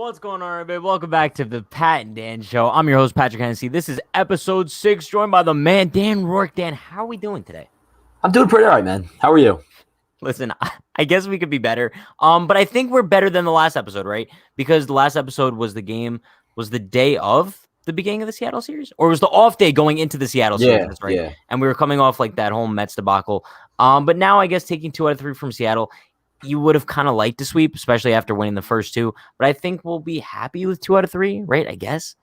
What's going on, everybody? Welcome back to the Pat and Dan Show. I'm your host, Patrick Hennessy. This is episode 6, joined by the man, Dan Rourke. Dan, how are we doing today? I'm doing pretty all right, man. How are you? Listen, I guess we could be better. But I think we're better than the last episode, right? Because the last episode was the day of the beginning of the Seattle series, or was the off day going into the Seattle series. That's right. Yeah. And we were coming off like that whole Mets debacle. But now I guess taking 2 out of 3 from Seattle, you would have kind of liked to sweep, especially after winning the first 2. But I think we'll be happy with 2 out of 3, right? I guess.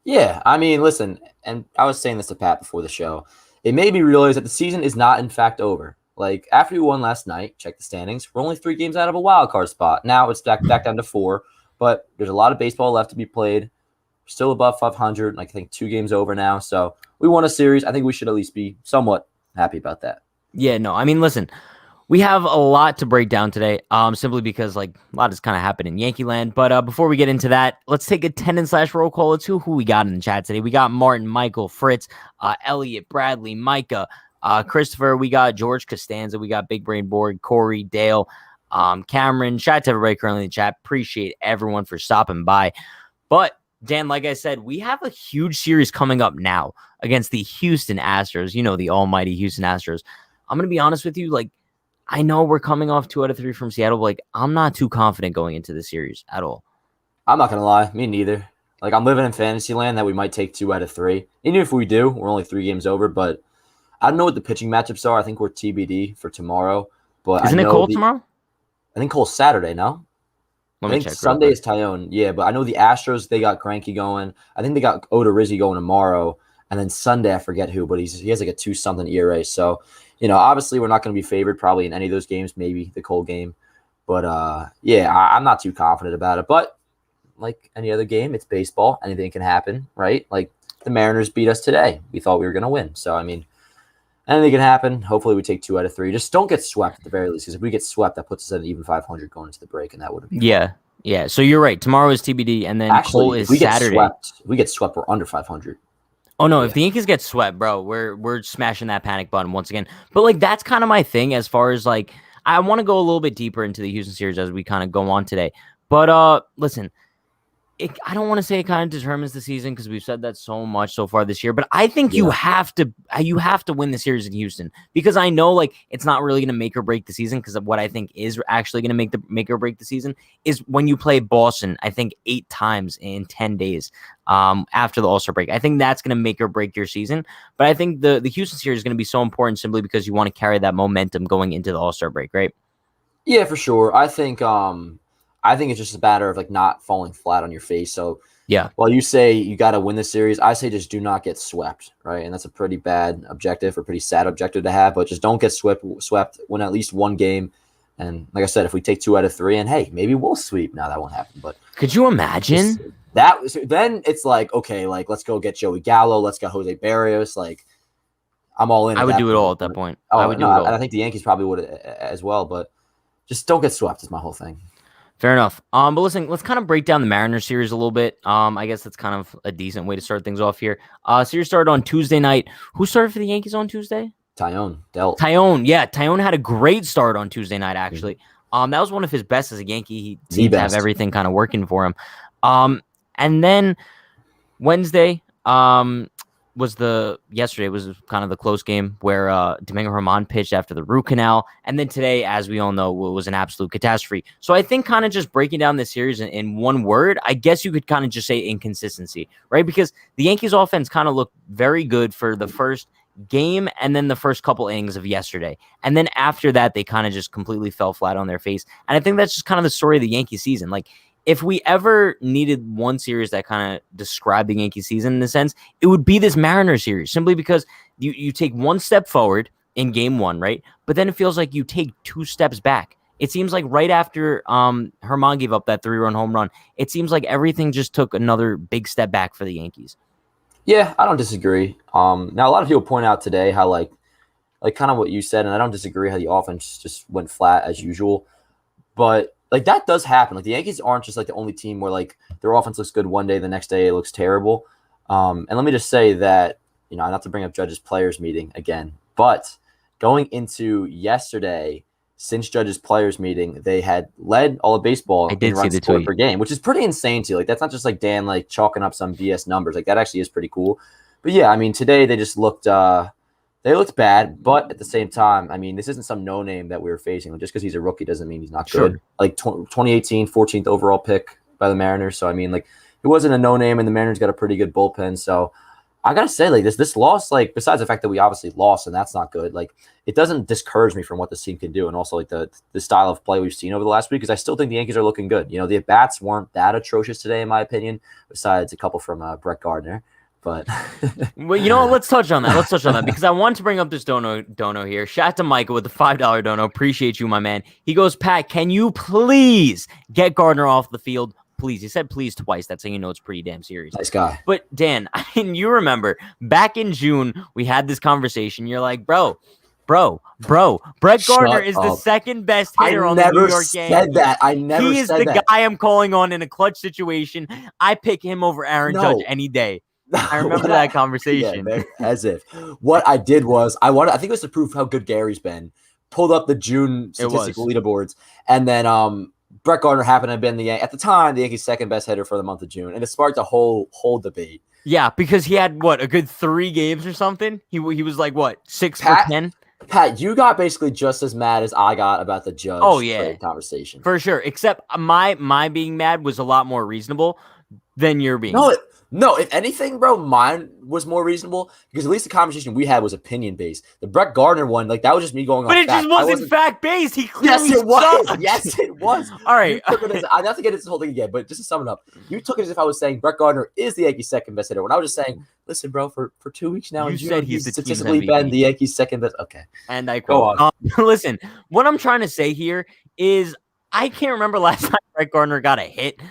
Yeah, I mean, listen, and I was saying this to Pat before the show. It made me realize that the season is not, in fact, over. Like, after we won last night, check the standings, we're only 3 games out of a wild card spot. Now it's back down to 4, but there's a lot of baseball left to be played. We're still above 500, like I think 2 games over now. So we won a series. I think we should at least be somewhat happy about that. Yeah, no, I mean, listen. We have a lot to break down today, simply because like a lot has kind of happened in Yankee land. But before we get into that, let's take attendance/roll call of 2. Who we got in the chat today? We got Martin, Michael, Fritz, Elliot, Bradley, Micah, Christopher. We got George Costanza. We got Big Brain Board, Corey, Dale, Cameron. Shout out to everybody currently in the chat. Appreciate everyone for stopping by. But Dan, like I said, we have a huge series coming up now against the Houston Astros. You know, the almighty Houston Astros. I'm gonna be honest with you, like. I know we're coming off 2 out of 3 from Seattle, but like I'm not too confident going into the series at all. I'm not going to lie. Me neither. Like, I'm living in fantasy land that we might take 2 out of 3. Even if we do, we're only 3 games over, but I don't know what the pitching matchups are. I think we're TBD for tomorrow. But Isn't it cold tomorrow? I think Cole's Saturday, no? Let me check. Sunday is Tyone. Yeah, but I know the Astros, they got Greinke going. I think they got Odorizzi going tomorrow. And then Sunday, I forget who, but he has like a 2-something ERA. So, you know, obviously we're not going to be favored probably in any of those games, maybe the Cole game. But, yeah, I'm not too confident about it. But like any other game, it's baseball. Anything can happen, right? Like the Mariners beat us today. We thought we were going to win. So, I mean, anything can happen. Hopefully we take 2 out of 3. Just don't get swept at the very least, because if we get swept, that puts us at an even 500 going into the break, and that would be fun. Yeah. So you're right. Tomorrow is TBD, and then actually, Cole is if Saturday. We get swept, we're under 500. Oh no! If the Yankees get swept, bro, we're smashing that panic button once again. But like that's kind of my thing as far as like I want to go a little bit deeper into the Houston series as we kind of go on today. But listen, I don't want to say it kind of determines the season because we've said that so much so far this year. But I think you have to win the series in Houston because I know like it's not really going to make or break the season because of what I think is actually going to make or break the season is when you play Boston. I think 8 times in 10 days. After the All-Star break. I think that's going to make or break your season. But I think the Houston series is going to be so important simply because you want to carry that momentum going into the All-Star break, right? Yeah, for sure. I think it's just a matter of like not falling flat on your face. So yeah, while you say you got to win the series, I say just do not get swept, right? And that's a pretty bad objective or pretty sad objective to have, but just don't get swept, win at least 1 game. And like I said, if we take 2 out of 3 and hey, maybe we'll sweep. Now that won't happen, but could you imagine? Then it's like, okay, like let's go get Joey Gallo, let's get Jose Barrios. Like I'm all in. I would do it all at that point. I would do it all. And I think the Yankees probably would as well, but just don't get swept is my whole thing. Fair enough. But listen, let's kind of break down the Mariners series a little bit. I guess that's kind of a decent way to start things off here. Series started on Tuesday night. Who started for the Yankees on Tuesday? Tyone. Yeah, Tyone had a great start on Tuesday night, actually. That was one of his best as a Yankee. He seemed to have everything kind of working for him. And then Wednesday yesterday was kind of the close game where Domingo Germán pitched after the root canal. And then today, as we all know, was an absolute catastrophe. So I think kind of just breaking down this series in one word, I guess you could kind of just say inconsistency, right? Because the Yankees offense kind of looked very good for the first game and then the first couple innings of yesterday. And then after that, they kind of just completely fell flat on their face. And I think that's just kind of the story of the Yankee season. Like, if we ever needed one series that kind of described the Yankee season in a sense, it would be this Mariners series, simply because you take 1 step forward in game 1, right? But then it feels like you take 2 steps back. It seems like right after Germán gave up that 3-run home run, it seems like everything just took another big step back for the Yankees. Yeah, I don't disagree. Now, a lot of people point out today how like kind of what you said, and I don't disagree how the offense just went flat as usual. But like that does happen. Like the Yankees aren't just like the only team where like their offense looks good one day, the next day it looks terrible. And let me just say that, you know, not to bring up Judge's players meeting again, but going into yesterday, since Judge's players meeting, they had led all of baseball in runs scored per game, which is pretty insane too. Like that's not just like Dan like chalking up some BS numbers. Like that actually is pretty cool. But yeah, I mean today they just looked bad, but at the same time, I mean this isn't some no name that we were facing. Just because he's a rookie doesn't mean he's not good. Like 2018 14th overall pick by the Mariners. So I mean like it wasn't a no name, and the Mariners got a pretty good bullpen. So I gotta say, like this loss, like besides the fact that we obviously lost and that's not good, like it doesn't discourage me from what this team can do, and also like the style of play we've seen over the last week. Because I still think the Yankees are looking good. You know, the at bats weren't that atrocious today, in my opinion, besides a couple from Brett Gardner. But well, you know what? Let's touch on that because I want to bring up this dono here. Shout out to Michael with the $5 dono. Appreciate you, my man. He goes, Pat, can you please get Gardner off the field? Please. He said please twice. That's how you know it's pretty damn serious. Nice guy. But Dan, I mean, you remember back in June, we had this conversation. You're like, bro, Brett Gardner is the second best hitter on the New York Yankees. I never said that. He is the guy I'm calling on in a clutch situation. I pick him over Aaron Judge any day. I remember that conversation. Yeah, as if. What I did was I think it was to prove how good Gary's been. Pulled up the June statistical leaderboards, and then Brett Gardner happened to have been at the time the Yankees' second best hitter for the month of June, and it sparked a whole debate. Yeah, because he had a good 3 games or something. He was like 6 for 10. Pat, you got basically just as mad as I got about the Judge conversation. For sure. Except my being mad was a lot more reasonable than your being. No, if anything, bro, mine was more reasonable because at least the conversation we had was opinion based. The Brett Gardner one, like that was just me going on. But it just wasn't fact based. He clearly Yes, it was. All right. I have to get into this whole thing again, but just to sum it up, you took it as if I was saying Brett Gardner is the Yankees' second best hitter. When I was just saying, listen, bro, for 2 weeks now, you said he's statistically been the Yankees' second best. Okay. And I quote, listen, what I'm trying to say here is I can't remember last time Brett Gardner got a hit.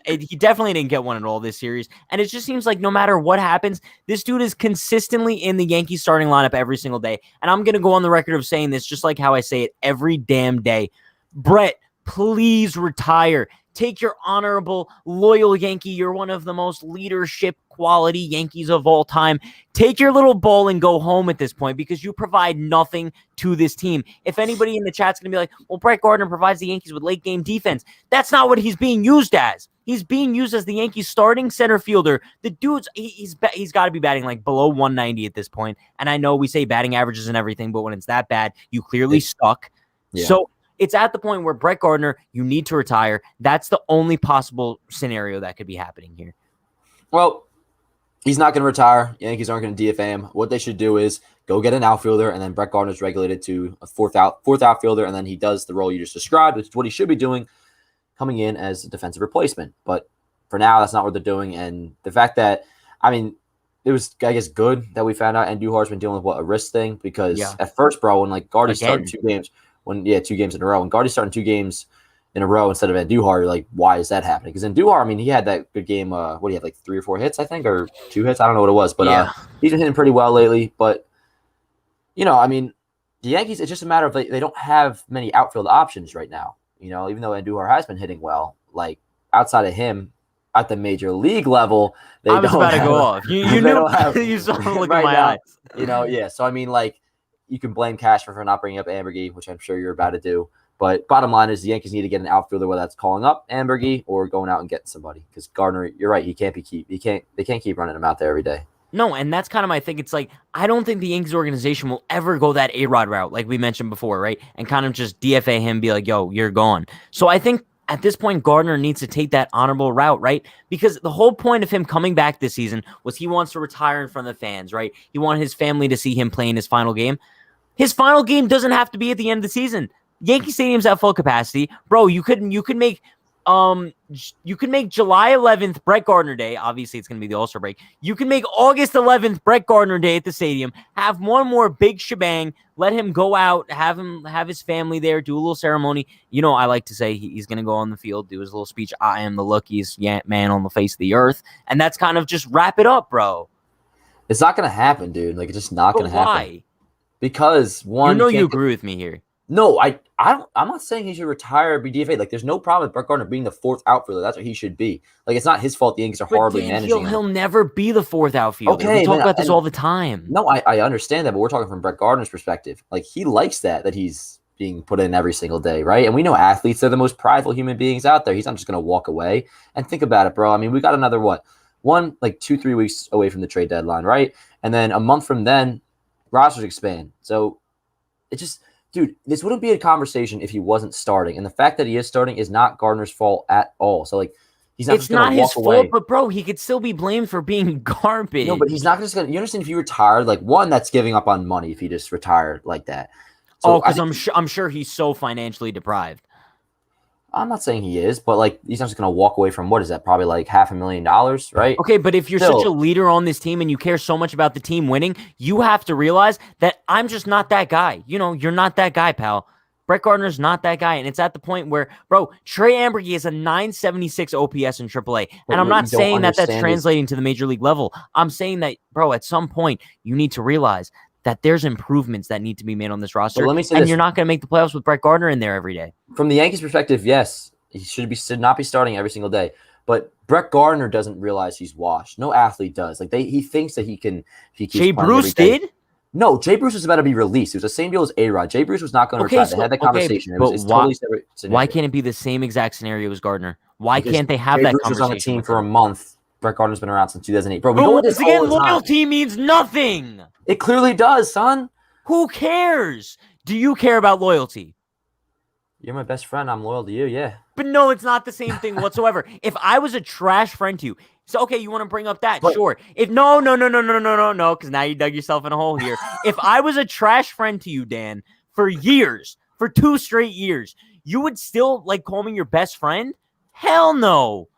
He definitely didn't get one at all this series, and it just seems like no matter what happens, this dude is consistently in the Yankees starting lineup every single day. And I'm gonna go on the record of saying this, just like how I say it every damn day. Brett, please retire. Take your honorable, loyal Yankee. You're one of the most leadership quality Yankees of all time. Take your little ball and go home at this point because you provide nothing to this team. If anybody in the chat's going to be like, well, Brett Gardner provides the Yankees with late game defense. That's not what he's being used as. He's being used as the Yankees starting center fielder. The dude's, he's got to be batting like below 190 at this point. And I know we say batting averages and everything, but when it's that bad, you clearly suck. Yeah. So it's at the point where Brett Gardner, you need to retire. That's the only possible scenario that could be happening here. Well, he's not going to retire. Yankees aren't going to DFA him. What they should do is go get an outfielder, and then Brett Gardner's regulated to a fourth outfielder, and then he does the role you just described, which is what he should be doing, coming in as a defensive replacement. But for now, that's not what they're doing. And the fact that, I mean, it was, I guess, good that we found out Andujar's been dealing with a wrist thing because at first, bro, when like Gardy started 2 games, 2 games in a row. When Gardy's starting 2 games in a row instead of Andujar, you're like, why is that happening? Because Andujar, I mean, he had that good game. What he had, like 3 or 4 hits, I think, or 2 hits. I don't know what it was, but he's been hitting pretty well lately. But I mean, the Yankees, it's just a matter of they don't have many outfield options right now. Even though Andujar has been hitting well, like outside of him at the major league level, I was about to go off. You knew you saw him look in my eyes. So I mean, like, you can blame Cashman for not bringing up Ambergy, which I'm sure you're about to do. But bottom line is the Yankees need to get an outfielder, whether that's calling up Ambergy or going out and getting somebody. Because Gardner, you're right, they can't keep running him out there every day. No, and that's kind of my thing. It's like, I don't think the Yankees organization will ever go that A-Rod route, like we mentioned before, right? And kind of just DFA him, be like, yo, you're gone. So I think at this point, Gardner needs to take that honorable route, right? Because the whole point of him coming back this season was he wants to retire in front of the fans, right? He wanted his family to see him playing his final game. His final game doesn't have to be at the end of the season. Yankee Stadium's at full capacity. Bro, you could make July 11th Brett Gardner Day. Obviously, it's going to be the All-Star break. You can make August 11th Brett Gardner Day at the stadium. Have one more big shebang. Let him go out. Have his family there. Do a little ceremony. I like to say he's going to go on the field, do his little speech. I am the luckiest man on the face of the earth. And that's kind of just wrap it up, bro. It's not going to happen, dude. Like, it's just not going to happen. Why? Because one, you agree with me here. No, I'm not saying he should retire or be DFA. Like, there's no problem with Brett Gardner being the 4th outfielder. That's what he should be. Like, it's not his fault the Yankees are horribly managing him. He'll never be the 4th outfielder. Okay, we talk about this all the time. No, I understand that, but we're talking from Brett Gardner's perspective. Like, he likes that he's being put in every single day, right? And we know athletes are the most prideful human beings out there. He's not just going to walk away. And think about it, bro. I mean, we got another, like 2-3 weeks away from the trade deadline, right? And then a month from then, rosters expand. So it just, dude, this wouldn't be a conversation if he wasn't starting. And the fact that he is starting is not Gardner's fault at all. So, like, he's not it's just going to walk away. Fault, but bro, he could still be blamed for being garbage. No, but he's not just going to, you understand if you retired, like, one, that's giving up on money if he just retired like that. So because I'm sure he's so financially deprived. I'm not saying he is, but like he's not just going to walk away from, what is that, probably like $500,000, right? Okay, but if you're such a leader on this team and you care so much about the team winning, you have to realize that I'm just not that guy. You know, you're not that guy, pal. Brett Gardner's not that guy, and it's at the point where, bro, Trey Ambergy is a 976 OPS in AAA, and I'm not saying that that's translating to the major league level. I'm saying that, bro, at some point you need to realize that there's improvements that need to be made on this roster, let me say and this. you're not going to make the playoffs with Brett Gardner in there every day. From the Yankees' perspective, yes, he should not be starting every single day. But Brett Gardner doesn't realize he's washed. No athlete does. Like he thinks that he can. Jay Bruce did. No, Jay Bruce was about to be released. It was the same deal as A-Rod. Jay Bruce was not going to retire. They had that conversation. But why can't it be the same exact scenario as Gardner? Why can't they have that conversation? Jay Bruce was on the team for a month. Brett Gardner's been around since 2008. Bro, once again, loyalty means nothing. It clearly does, son. Who cares? Do you care about loyalty? You're my best friend. I'm loyal to you, yeah. But no, it's not the same thing whatsoever. If I was a trash friend to you, so okay, you want to bring up that, sure. If no, because now you dug yourself in a hole here. If I was a trash friend to you, Dan, for years, for 2 straight years, you would still like call me your best friend? Hell no.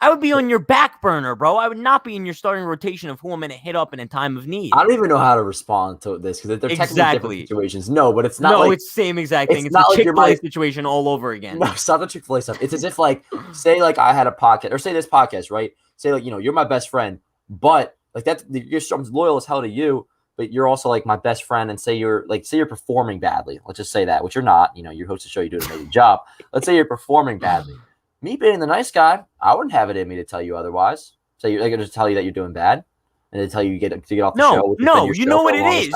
I would be on your back burner, bro. I would not be in your starting rotation of who I'm going to hit up in a time of need. I don't even know how to respond to this because they're technically different situations. No, but it's not like... No, it's the same exact thing. It's the Chick-fil-A situation all over again. No, it's not the Chick-fil-A stuff. It's as if, like, say, like, I had a podcast, or say this podcast, right? Say, like, you're my best friend, but, like, I'm loyal as hell to you, but you're also, like, my best friend, and say you're performing badly. Let's just say that, which you're not. You host a show, you do an amazing job. Let's say you're performing badly. Me being the nice guy, I wouldn't have it in me to tell you otherwise. So you're going to tell you that you're doing bad, and to tell you to get off the show. No, you know what it is.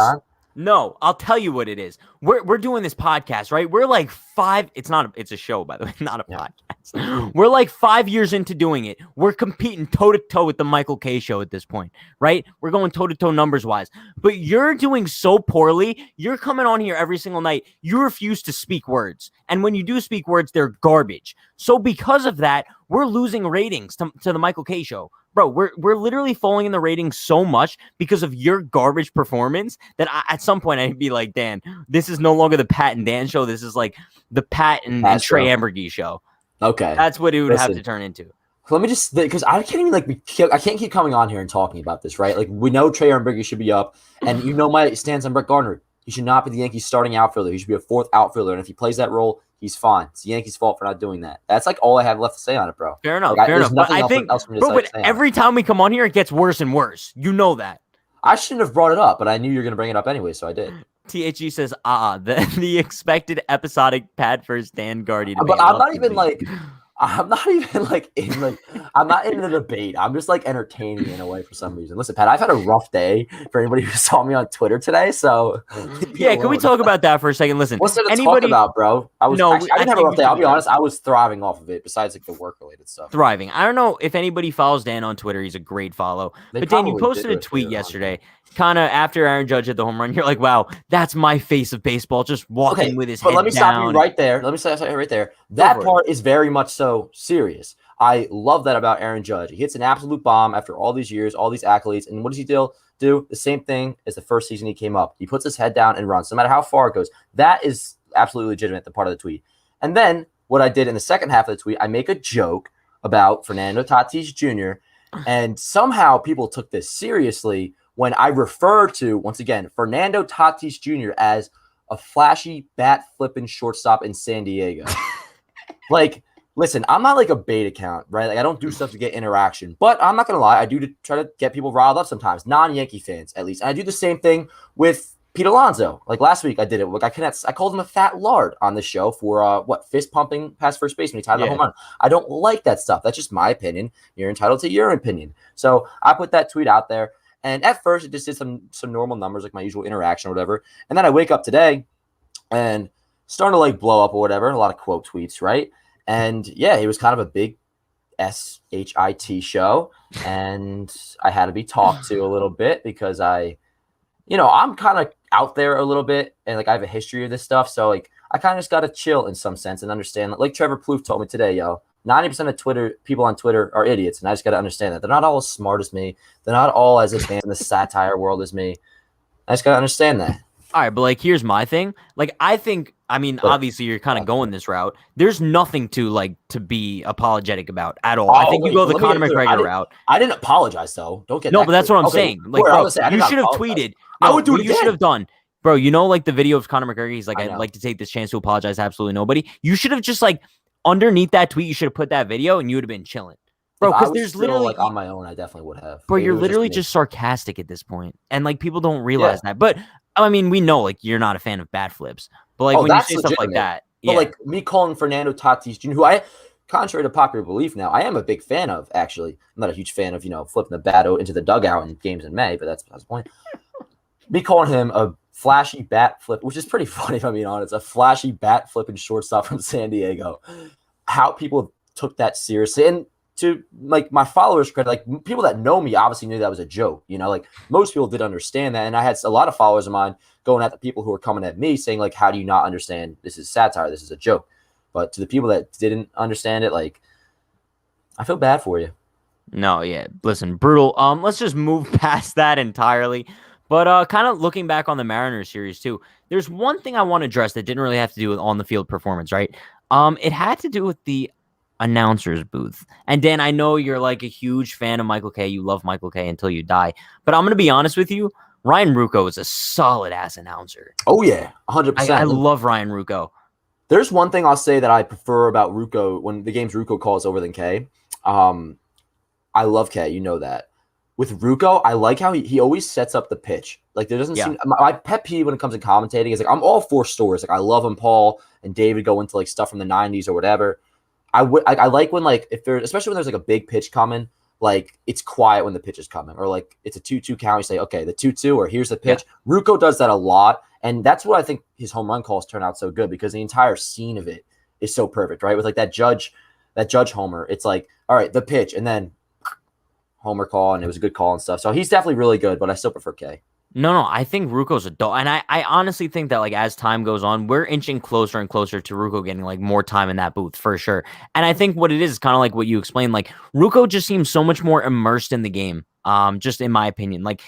No, I'll tell you what it is. We're doing this podcast, right? We're like 5. It's a show, by the way, not a podcast. We're like 5 years into doing it. We're competing toe to toe with the Michael K show at this point, right? We're going toe to toe numbers wise. But you're doing so poorly. You're coming on here every single night. You refuse to speak words, and when you do speak words, they're garbage. So because of that, we're losing ratings to the Michael K show. Bro, we're literally falling in the ratings so much because of your garbage performance that at some point I'd be like, Dan, this is no longer the Pat and Dan show. This is like the Pat and Trey Ambergy show. Okay. That's what it would have to turn into. Let me just, because I can't even I can't keep coming on here and talking about this, right? Like, we know Trey Ambergy should be up, and my stance on Brett Gardner. He should not be the Yankees starting outfielder. He should be a 4th outfielder, and if he plays that role, he's fine. It's the Yankees' fault for not doing that. That's like all I have left to say on it, bro. Fair enough. But I think, but every time we come on here, it gets worse and worse. You know that. I shouldn't have brought it up, but I knew you were going to bring it up anyway, so I did. THG says, the expected episodic Pat first Dan Guardy. But I'm not even I'm not in the debate. I'm just like entertaining in a way for some reason. Listen, Pat, I've had a rough day for anybody who saw me on Twitter today. So yeah, can we talk about that for a second? Listen, what's there to talk about, bro? I didn't have a rough day. I'll be honest. I was thriving off of it. Besides like the work related stuff. Thriving. I don't know if anybody follows Dan on Twitter. He's a great follow. But Dan, you posted a tweet yesterday, kind of after Aaron Judge hit the home run. You're like, wow, that's my face of baseball, just walking with his head down. But let me stop you right there. Right there. That part is very much so serious. I love that about Aaron Judge. He hits an absolute bomb after all these years, all these accolades. And what does he do? The same thing as the first season he came up. He puts his head down and runs, no matter how far it goes. That is absolutely legitimate, the part of the tweet. And then what I did in the second half of the tweet, I make a joke about Fernando Tatis Jr., and somehow people took this seriously when I refer to, once again, Fernando Tatis Jr. as a flashy bat-flipping shortstop in San Diego. Like, listen, I'm not like a bait account, right? Like, I don't do stuff to get interaction. But I'm not going to lie, I do to try to get people riled up sometimes, non-Yankee fans at least. And I do the same thing with Pete Alonso. Like last week I did it. Like I called him a fat lard on the show for fist pumping past first base when he tied the home run. I don't like that stuff. That's just my opinion. You're entitled to your opinion. So I put that tweet out there. And at first, it just did some normal numbers, like my usual interaction or whatever. And then I wake up today, and starting to like blow up or whatever. A lot of quote tweets, right? And yeah, he was kind of a big SHIT show, and I had to be talked to a little bit because I'm kind of out there a little bit, and like I have a history of this stuff, so like I kind of just got to chill in some sense and understand. Like Trevor Plouffe told me today, 90% of people on Twitter are idiots, and I just got to understand that they're not all as smart as me. They're not all as advanced in the satire world as me. I just got to understand that. All right, but like, here's my thing. Like, obviously you're kind of going this route. There's nothing to be apologetic about at all. I think you go the Conor McGregor route. I didn't apologize though. Don't get no, but that's what I'm saying. Like, bro, you should have tweeted. I would do it again. You should have done, bro. Like the video of Conor McGregor. He's like, I'd like to take this chance to apologize to absolutely nobody. You should have just like underneath that tweet. You should have put that video, and you would have been chilling. Bro, because there's literally like on my own, I definitely would have. Bro, you're literally just sarcastic at this point, and like people don't realize that. But I mean, we know like you're not a fan of bat flips, but like when you say stuff like that, but like me calling Fernando Tatis Jr., who contrary to popular belief now, I am a big fan of. Actually, I'm not a huge fan of flipping the bat into the dugout in games in May, but that's the point. Me calling him a flashy bat flip, which is pretty funny if I'm being honest, a flashy bat flipping shortstop from San Diego. How people took that seriously, and to like my followers' credit, like people that know me obviously knew that was a joke. Like most people did understand that, and I had a lot of followers of mine going at the people who were coming at me saying like, "How do you not understand? This is satire. This is a joke." But to the people that didn't understand it, like, I feel bad for you. No, yeah, listen, brutal. Let's just move past that entirely. But kind of looking back on the Mariners series too, there's one thing I want to address that didn't really have to do with on the field performance, right? It had to do with the announcer's booth. And Dan, I know you're like a huge fan of Michael Kay. You love Michael Kay until you die. But I'm going to be honest with you. Ryan Rucco is a solid ass announcer. Oh yeah, 100%. I love Ryan Rucco. There's one thing I'll say that I prefer about Rucco when the game's Rucco calls over than Kay. I love Kay, you know that. With Rucco, I like how he always sets up the pitch. Like there doesn't seem my pet peeve when it comes to commentating is like I'm all for stories. Like I love when Paul and David go into like stuff from the 90s or whatever. I like when like if there's especially when there's like a big pitch coming, like it's quiet when the pitch is coming, or like it's a 2-2 count. You say, okay, the 2-2, or here's the pitch. Yeah. Rucco does that a lot, and that's what I think his home run calls turn out so good because the entire scene of it is so perfect, right? With like that judge homer, it's like, all right, the pitch, and then homer call, and it was a good call and stuff. So he's definitely really good, but I still prefer Kay. No, I think Rucco's a dog, and I honestly think that like as time goes on, we're inching closer and closer to Rucco getting like more time in that booth for sure. And I think what it is kind of like what you explained. Like Rucco just seems so much more immersed in the game. Just in my opinion, like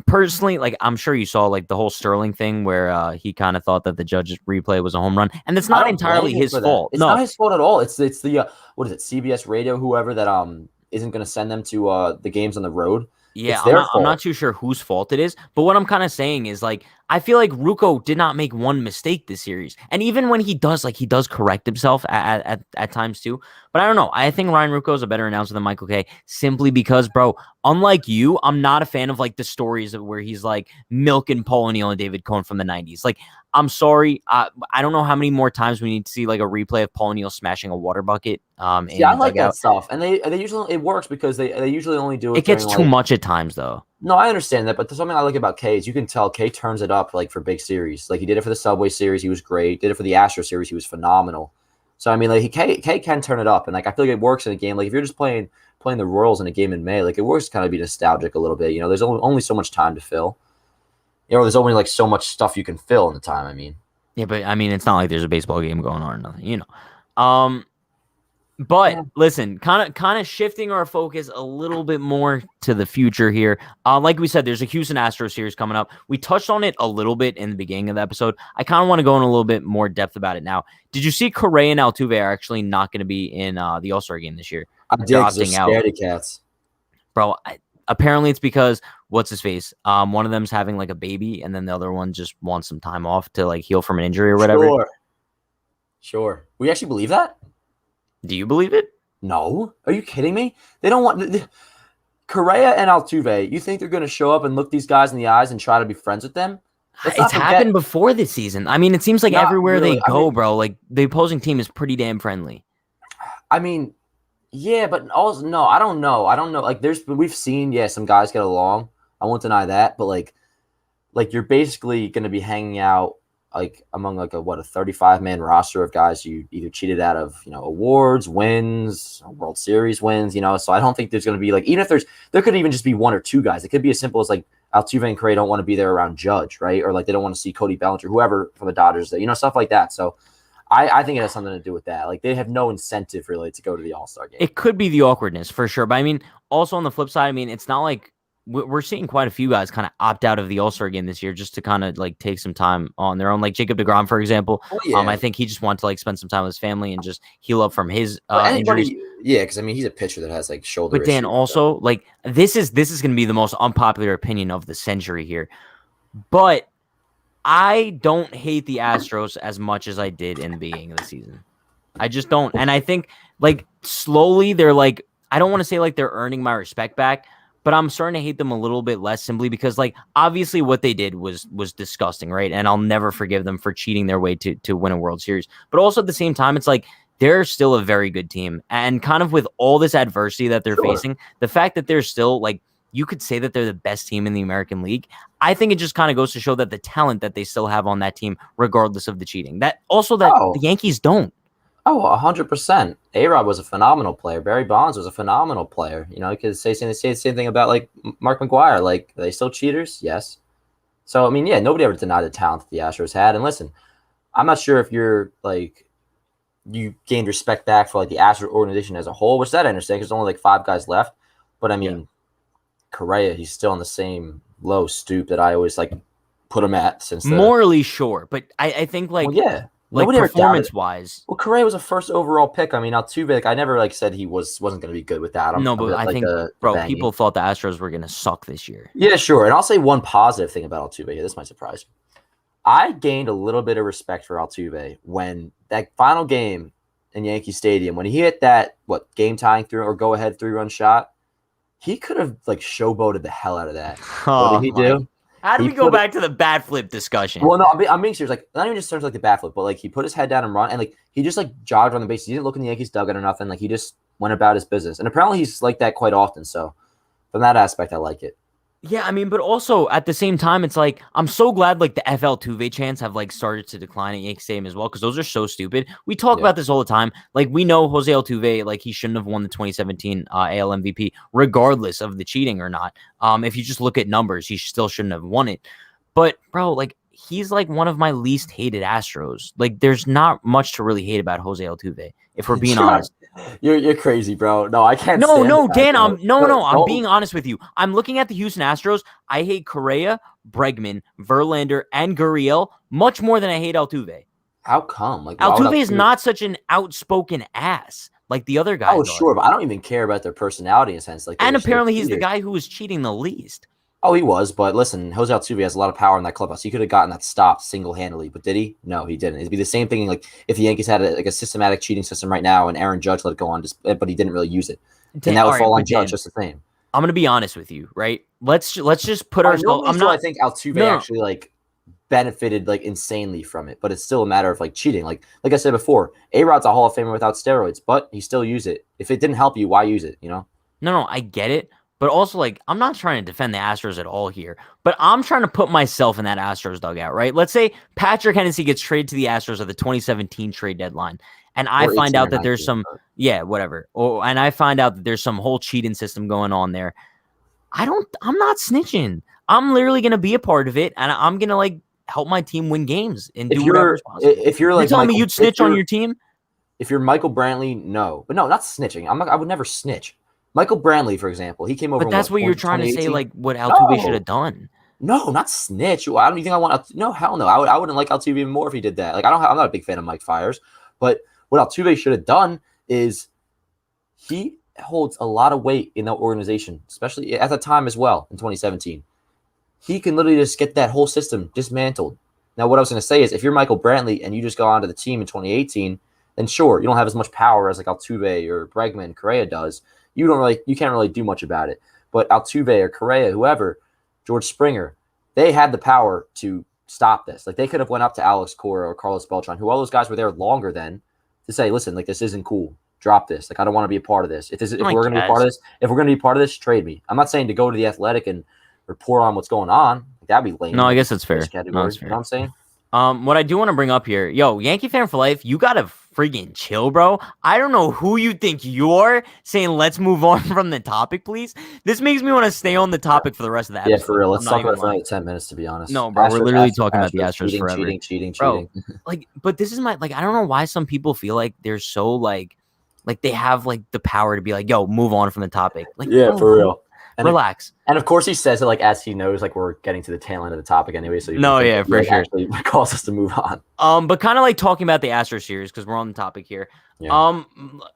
personally, like I'm sure you saw like the whole Sterling thing where he kind of thought that the judge's replay was a home run, and it's not entirely his fault. It's not his fault at all. It's the what is it, CBS Radio, whoever that isn't going to send them to the games on the road. Yeah, I'm not too sure whose fault it is, but what I'm kind of saying is like I feel like Rucco did not make one mistake this series, and even when he does, like he does correct himself at times too. But I don't know. I think Ryan Rucco is a better announcer than Michael Kay simply because, bro, unlike you, I'm not a fan of like the stories of where he's like milking Paul O'Neill and David Cohn from the 90s. Like, I'm sorry, I don't know how many more times we need to see like a replay of Paul O'Neill smashing a water bucket. Yeah, I like that stuff, and they usually it works because they usually only do it. It gets too much at times, though. No, I understand that, but there's something I like about Kay is you can tell Kay turns it up like for big series. Like he did it for the Subway Series, he was great. Did it for the Astros Series, he was phenomenal. So I mean, like Kay can turn it up, and like I feel like it works in a game. Like if you're just playing the Royals in a game in May, like it works to kind of be nostalgic a little bit. There's only so much time to fill. There's only like so much stuff you can fill in the time. I mean. Yeah, but I mean, it's not like there's a baseball game going on or nothing, But listen, kind of shifting our focus a little bit more to the future here. Like we said, there's a Houston Astros series coming up. We touched on it a little bit in the beginning of the episode. I kind of want to go in a little bit more depth about it now. Did you see Correa and Altuve are actually not going to be in the All-Star game this year? I did. They're scaredy cats, bro. Apparently, it's because what's his face? One of them's having like a baby, and then the other one just wants some time off to like heal from an injury or whatever. Sure. We actually believe that? Do you believe it? No. Are you kidding me? They don't want Correa and Altuve. You think they're going to show up and look these guys in the eyes and try to be friends with them? It's happened before this season. I mean, it seems like everywhere really. They go, bro, like the opposing team is pretty damn friendly. I mean, yeah, but also no, I don't know. Like we've seen, some guys get along. I won't deny that, but like you're basically going to be hanging out like among like a 35-man roster of guys you either cheated out of, awards, wins, World Series wins, So I don't think there's going to be like, even if there could even just be one or two guys. It could be as simple as like Altuve and Correa don't want to be there around Judge, right? Or like they don't want to see Cody Bellinger, whoever from the Dodgers, stuff like that. So I think it has something to do with that. Like they have no incentive really to go to the All-Star game. It could be the awkwardness for sure. But I mean, also on the flip side, I mean, it's not like we're seeing quite a few guys kind of opt out of the All-Star game this year just to kind of like take some time on their own. Like Jacob deGrom, for example. Oh, yeah. I think he just wanted to like spend some time with his family and just heal up from his injuries. Yeah, because I mean he's a pitcher that has like shoulder. But Dan, also like this is going to be the most unpopular opinion of the century here. But I don't hate the Astros as much as I did in the beginning of the season. I just don't. And I think like slowly they're like, I don't want to say like they're earning my respect back, but I'm starting to hate them a little bit less simply because like obviously what they did was disgusting, right? And I'll never forgive them for cheating their way to win a World Series. But also at the same time, it's like they're still a very good team. And kind of with all this adversity that they're facing, the fact that they're still like, you could say that they're the best team in the American League. I think it just kind of goes to show that the talent that they still have on that team, regardless of the cheating, that the Yankees don't. Oh, 100%. A-Rod was a phenomenal player. Barry Bonds was a phenomenal player. You could say the same thing about like Mark McGwire. Like, are they still cheaters? Yes. So, I mean, yeah, nobody ever denied the talent that the Astros had. And listen, I'm not sure if you're like, you gained respect back for like the Astros organization as a whole, which that I understand because there's only like 5 guys left. But I mean, Correa, he's still on the same low stoop that I always like put him at since morally sure. But I think like, like performance-wise. Well, Correa was a first overall pick. I mean, Altuve, like I never like said he wasn't going to be good without him. No, but I think, people thought the Astros were going to suck this year. Yeah, sure. And I'll say one positive thing about Altuve. This might surprise you. I gained a little bit of respect for Altuve when that final game in Yankee Stadium, when he hit that game-tying or go-ahead 3-run shot, he could have like showboated the hell out of that. What did he do? How do we go back to the bat flip discussion? Well, no, I'm being serious. Like, not even just terms like the bat flip, but like he put his head down and run, and like he just like jogged on the base. He didn't look in the Yankees dugout or nothing. Like he just went about his business, and apparently he's like that quite often. So, from that aspect, I like it. Yeah, I mean, but also at the same time, it's like I'm so glad like the FL Tuve chants have like started to decline at Yankee Stadium as well because those are so stupid. We talk about this all the time. Like we know Jose Altuve, like he shouldn't have won the 2017 AL MVP, regardless of the cheating or not. If you just look at numbers, he still shouldn't have won it. But bro, like he's like one of my least hated Astros. Like there's not much to really hate about Jose Altuve, if we're being honest. You're crazy, bro. No, I can't. No, Dan. I'm being honest with you. I'm looking at the Houston Astros. I hate Correa, Bregman, Verlander, and Gurriel much more than I hate Altuve. How come? Like Altuve is not such an outspoken ass like the other guys. Oh, sure, but I don't even care about their personality in a sense. Like, and apparently he's the guy who was cheating the least. Oh, he was, but listen, Jose Altuve has a lot of power in that clubhouse. He could have gotten that stopped single-handedly, but did he? No, he didn't. It'd be the same thing like if the Yankees had a systematic cheating system right now and Aaron Judge let it go on, but he didn't really use it. And that would fall on Judge just the same. I'm going to be honest with you, right? Let's just put ourselves... I think Altuve actually like benefited like insanely from it, but it's still a matter of like cheating. Like I said before, A-Rod's a Hall of Famer without steroids, but he still used it. If it didn't help you, why use it, No, I get it. But also, like, I'm not trying to defend the Astros at all here, but I'm trying to put myself in that Astros dugout, right? Let's say Patrick Hennessy gets traded to the Astros at the 2017 trade deadline, and I find out that there's some, whatever. And I find out that there's some whole cheating system going on there. I'm not snitching. I'm literally going to be a part of it, and I'm going to, like, help my team win games and do whatever's possible. If you're like, telling me you'd snitch on your team? If you're Michael Brantley, no. But no, not snitching. I would never snitch. Michael Brantley, for example, he came over. But that's what you're trying to say, like what Altuve should have done. No, not snitch. I don't think I want. No, hell no. I wouldn't like Altuve even more if he did that. Like I'm not a big fan of Mike Fiers, but what Altuve should have done is he holds a lot of weight in that organization, especially at the time as well in 2017. He can literally just get that whole system dismantled. Now, what I was going to say is, if you're Michael Brantley and you just go onto the team in 2018, then sure, you don't have as much power as like Altuve or Bregman, Correa does. You can't really do much about it. But Altuve or Correa, whoever, George Springer, they had the power to stop this. Like they could have went up to Alex Cora or Carlos Beltran, who all those guys were there longer than, to say, listen, like this isn't cool. Drop this. Like I don't want to be a part of this. If we're going to be part of this, trade me. I'm not saying to go to the Athletic and report on what's going on. Like, that'd be lame. No, I guess it's fair. You know what I'm saying? What I do want to bring up here, Yankee fan for life, you gotta friggin' chill, bro. I don't know who you think you're saying let's move on from the topic, please. This makes me want to stay on the topic for the rest of the Yeah, episode. for real. Let's I'm not talk even about it for lying. another 10 minutes, to be honest. No, bro, we're literally talking about the Astros Astros cheating, forever. cheating. Like, but this is my I don't know why some people feel like they're so like they have like the power to be like, yo, move on from the topic. Like, Yeah, bro, for real. And relax. And of course, he says it like as he knows, like we're getting to the tail end of the topic anyway. So No, yeah, for sure. Actually calls us to move on. But kind of like talking about the Astros series because we're on the topic here. Yeah.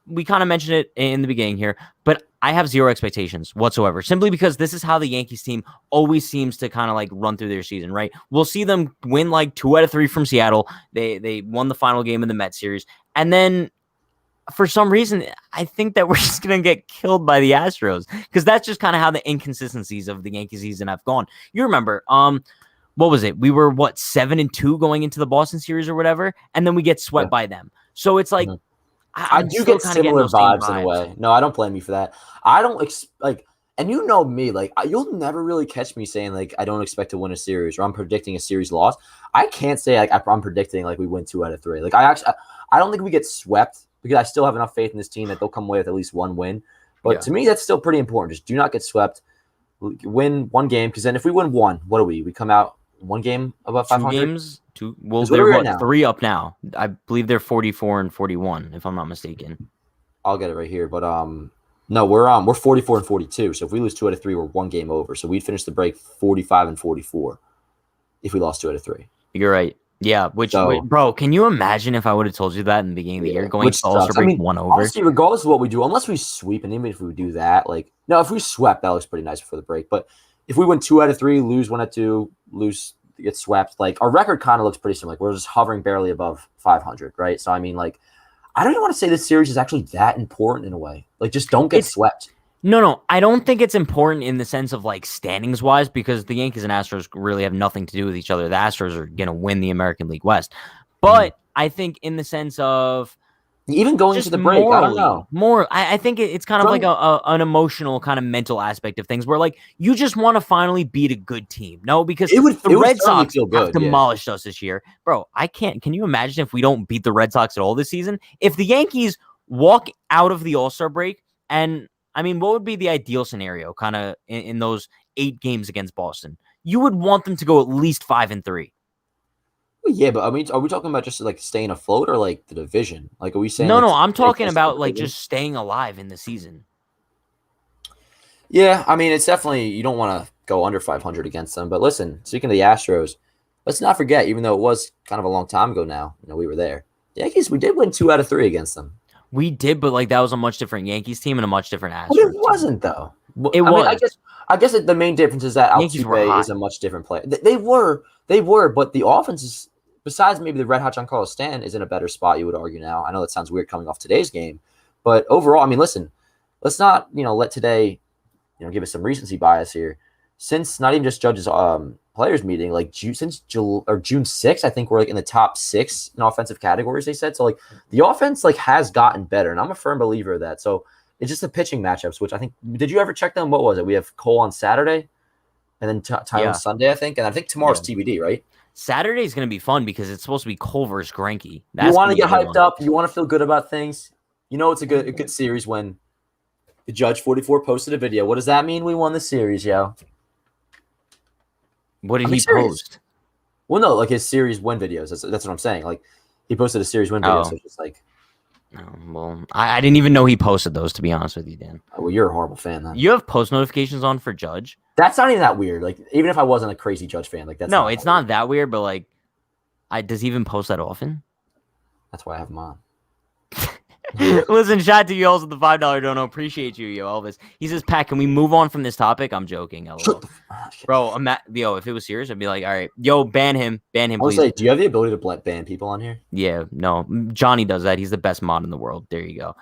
We kind of mentioned it in the beginning here, but I have zero expectations whatsoever, simply because this is how the Yankees team always seems to kind of like run through their season, right? We'll see them win like 2 out of 3 from Seattle. They won the final game in the Mets series, and then for some reason, I think that we're just going to get killed by the Astros because that's just kind of how the inconsistencies of the Yankee season have gone. You remember, what was it? We were 7-2 going into the Boston series or whatever, and then we get swept by them. So it's like, I do get similar vibes in a way. No, I don't blame you for that. I don't and you know me, like you'll never really catch me saying like I don't expect to win a series or I'm predicting a series loss. I can't say like I'm predicting like we win 2 out of 3. Like I don't think we get swept because I still have enough faith in this team that they'll come away with at least 1 win. But to me, that's still pretty important. Just do not get swept. Win 1 game because then if we win 1, what do we? We come out 1 game above 500. 2 games. Well, they're 3 up now. I believe they're 44 and 41, if I'm not mistaken. I'll get it right here, but no, we're 44 and 42. So if we lose 2 out of 3, we're 1 game over. So we'd finish the break 45 and 44 if we lost 2 out of 3. You're right. Yeah, bro, can you imagine if I would have told you that in the beginning of the year, going to All-Star break 1 over? Honestly, regardless of what we do, unless we sweep, and even if we do that, like no, if we swept, that looks pretty nice before the break. But if we win 2 out of 3, lose 1 out of 2, get swept, like our record kind of looks pretty similar. Like we're just hovering barely above 500, right? So I mean, like, I don't even want to say this series is actually that important in a way. Like, just don't get swept. No, I don't think it's important in the sense of like standings wise because the Yankees and Astros really have nothing to do with each other. The Astros are going to win the American League West, but I think in the sense of even going into the break, I don't know. I think it's kind of like an emotional kind of mental aspect of things where like you just want to finally beat a good team. No, because the Red Sox have demolished us this year. Bro, can you imagine if we don't beat the Red Sox at all this season? If the Yankees walk out of the All-Star break and I mean, what would be the ideal scenario kind of in those 8 games against Boston? You would want them to go at least 5-3. Yeah, but I mean, are we talking about just like staying afloat or like the division? Like, are we saying? No, I'm talking about like just staying alive in the season. Yeah, I mean, it's definitely you don't want to go under 500 against them. But listen, speaking of the Astros, let's not forget, even though it was kind of a long time ago now, we were there. The Yankees, we did win 2 out of 3 against them. We did, but like that was a much different Yankees team and a much different Astros. But it wasn't though. It was. I guess the main difference is that Altuve is a much different player. They were, but the offense is, besides maybe the Red Hot Giancarlo Stanton, is in a better spot. You would argue now. I know that sounds weird coming off today's game, but overall, I mean, listen, let's not let today, give us some recency bias here. Since not even just Judge's players meeting, like June 6th, I think we're like in the top 6 in offensive categories. They said so. Like the offense like has gotten better, and I'm a firm believer of that. So it's just the pitching matchups, which I think. Did you ever check them? What was it? We have Cole on Saturday, and then Ty on Sunday, I think, and I think tomorrow's TBD, right? Saturday is going to be fun because it's supposed to be Cole versus Greinke. You want to get hyped up. You want to feel good about things. It's a good series when the Judge 44 posted a video. What does that mean? We won the series, yo. What did he post? Well, no, like his series win videos. That's what I'm saying. Like he posted a series win video. So it's just like. Well, I didn't even know he posted those, to be honest with you, Dan. Well, you're a horrible fan, then. You have post notifications on for Judge? That's not even that weird. Like, even if I wasn't a crazy Judge fan, like that's it's not that weird. But like, does he even post that often? That's why I have him on. Listen, shout out to you also the $5 dono. Appreciate you, yo, Elvis. He says, Pat, can we move on from this topic? I'm joking, LOL. Bro, if it was serious, I'd be like, all right, yo, ban him, please. Say, do you have the ability to ban people on here? Yeah, no, Johnny does that. He's the best mod in the world. There you go.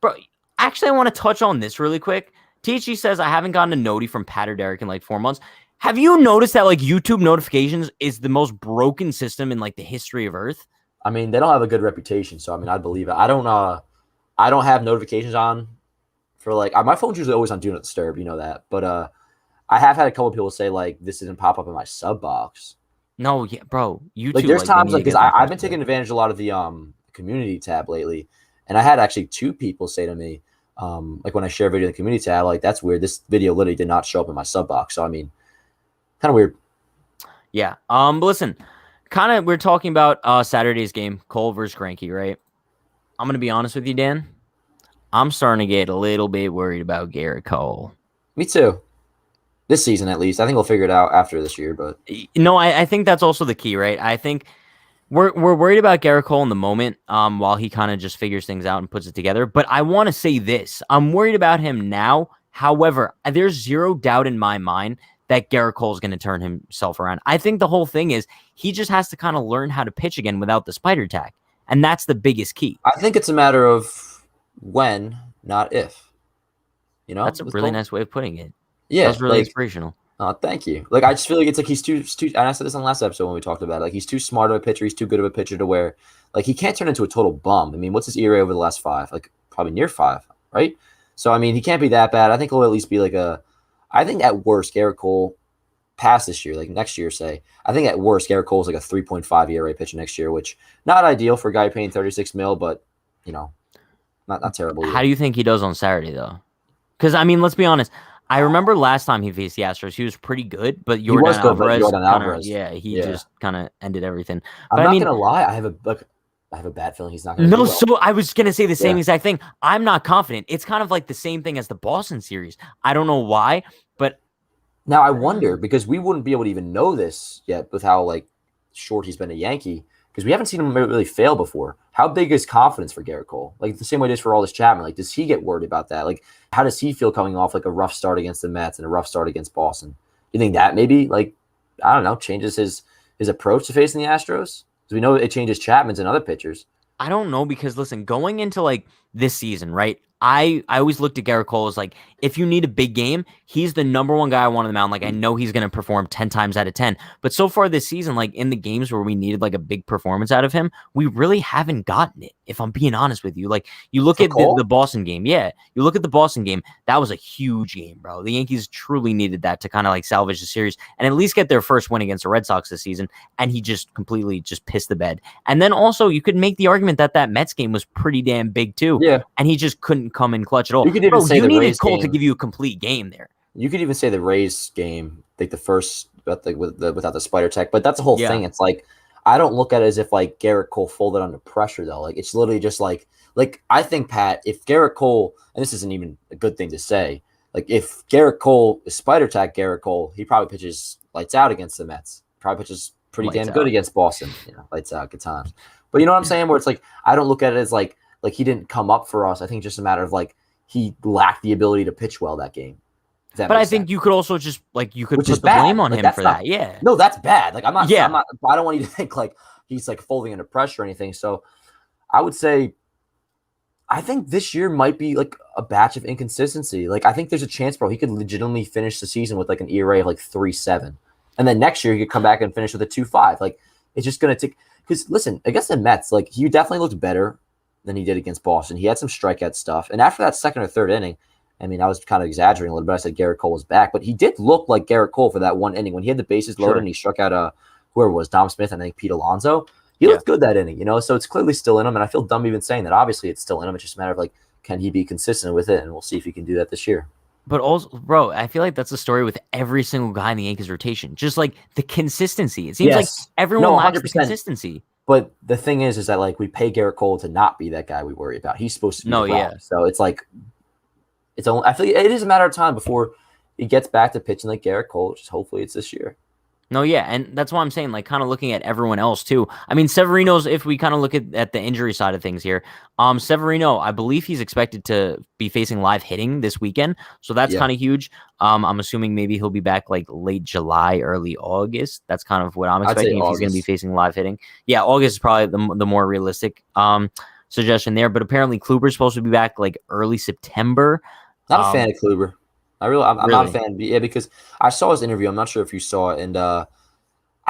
Bro, actually, I want to touch on this really quick. THG says, I haven't gotten a noti from Pat or Derek in like 4 months. Have you noticed that like YouTube notifications is the most broken system in like the history of Earth? I mean, they don't have a good reputation, so I mean, I believe it. I don't have notifications on for like my phone's usually always on Do Not Disturb, you know that. But I have had a couple of people say like this didn't pop up in my sub box. No, yeah, bro. You Like too. there's Like they times need to like because get them I've first been play. taking advantage a lot of the community tab lately, and I had actually two people say to me, like when I share a video in the community tab, like that's weird. This video literally did not show up in my sub box. So I mean, kind of weird. Yeah. But listen, kind of we're talking about Saturday's game, Cole versus Greinke, right? I'm gonna be honest with you, Dan. I'm starting to get a little bit worried about Garrett Cole. Me too. This season at least. I think we'll figure it out after this year, but No, I think that's also the key, right? I think we're worried about Garrett Cole in the moment, while he kind of just figures things out and puts it together. But I want to say this: I'm worried about him now. However, there's zero doubt in my mind that Garrett Cole is going to turn himself around. I think the whole thing is he just has to kind of learn how to pitch again without the spider tack, and that's the biggest key. I think it's a matter of when, not if. You know, That's a really nice way of putting it. Yeah, That was really like inspirational. thank you. Like I just feel like it's like he's too. And I said this on the last episode when we talked about it. Like he's too smart of a pitcher. He's too good of a pitcher to where, like he can't turn into a total bum. I mean, what's his ERA over the last 5? Like probably near 5, right? So I mean, he can't be that bad. I think he'll at least be like a. I think at worst, Garrett Cole, past this year, like next year, say. I think at worst, Garrett Cole is like a 3.5 ERA pitcher next year, which not ideal for a guy paying 36 mil, but you know, not terrible. How do you think he does on Saturday though? Because I mean, let's be honest. I remember last time he faced the Astros, he was pretty good, but He was good, but Alvarez, Jordan Alvarez, he just kind of ended everything. I'm But I not mean, gonna lie, I have a bad feeling he's not gonna do no, well. so I was gonna say the same Yeah. exact thing. I'm not confident. It's kind of like the same thing as the Boston series. I don't know why, but Now I wonder because we wouldn't be able to even know this yet with how like short he's been a Yankee because we haven't seen him really fail before. How big is confidence for Garrett Cole? Like the same way it is for Aroldis Chapman. Like does he get worried about that? Like how does he feel coming off like a rough start against the Mets and a rough start against Boston? You think that maybe like I don't know changes his approach to facing the Astros? Because we know it changes Chapman's and other pitchers. I don't know because listen, going into like this season, right? I always looked at Garrett Cole as like, if you need a big game, he's the number one guy I want on the mound. Like I know he's going to perform 10 times out of 10. But so far this season, like in the games where we needed like a big performance out of him, we really haven't gotten it. If I'm being honest with you, like you look at the Boston game. Yeah. You look at the Boston game. That was a huge game, bro. The Yankees truly needed that to kind of like salvage the series and at least get their first win against the Red Sox this season. And he just completely just pissed the bed. And then also you could make the argument that Mets game was pretty damn big too. Yeah. And he just couldn't come in clutch at all. You could even say you the needed Rays Cole game. to give you a complete game there. You could even say the Rays game, like the first, without the spider tech. But that's the whole thing. It's like I don't look at it as if like Garrett Cole folded under pressure though. Like it's literally just like I think Pat, if Garrett Cole, and this isn't even a good thing to say, like if Garrett Cole is spider tech Garrett Cole, he probably pitches lights out against the Mets. Probably pitches pretty damn good against Boston. You know, lights out, good times. But you know what I'm saying? Where it's like I don't look at it as like he didn't come up for us. I think it's just a matter of like he lacked the ability to pitch well that game. But I think you could also just like you could put the blame on him for that. Yeah. No, that's bad. Like I'm not. Yeah. I don't want you to think like he's like folding under pressure or anything. So I would say I think this year might be like a batch of inconsistency. Like I think there's a chance, bro, he could legitimately finish the season with like an ERA of like 3.7, and then next year he could come back and finish with a 2.5. Like it's just gonna take. Because listen, against the Mets, like he definitely looked better than he did against Boston. He had some strikeout stuff, and after that second or third inning, I mean, I was kind of exaggerating a little bit. I said Garrett Cole was back, but he did look like Garrett Cole for that one inning when he had the bases loaded and he struck out whoever it was, Dom Smith, and I think Pete Alonso. He looked good that inning, you know. So it's clearly still in him, and I feel dumb even saying that. Obviously, it's still in him. It's just a matter of like, can he be consistent with it, and we'll see if he can do that this year. But also, bro, I feel like that's the story with every single guy in the Yankees rotation. Just like the consistency. It seems like everyone lacks the consistency. But the thing is that like we pay Garrett Cole to not be that guy we worry about. He's supposed to be the problem. So it's like I feel like it is a matter of time before he gets back to pitching like Garrett Cole. Just hopefully it's this year. No, yeah, and that's why I'm saying, like, kind of looking at everyone else, too. I mean, Severino's, if we kind of look at the injury side of things here, Severino, I believe he's expected to be facing live hitting this weekend, so that's kind of huge. I'm assuming maybe he'll be back, like, late July, early August. That's kind of what I'm expecting if he's going to be facing live hitting. Yeah, August is probably the more realistic suggestion there, but apparently Kluber's supposed to be back, like, early September. Not a fan of Gleyber. I'm not a fan. Yeah, because I saw his interview. I'm not sure if you saw it, and I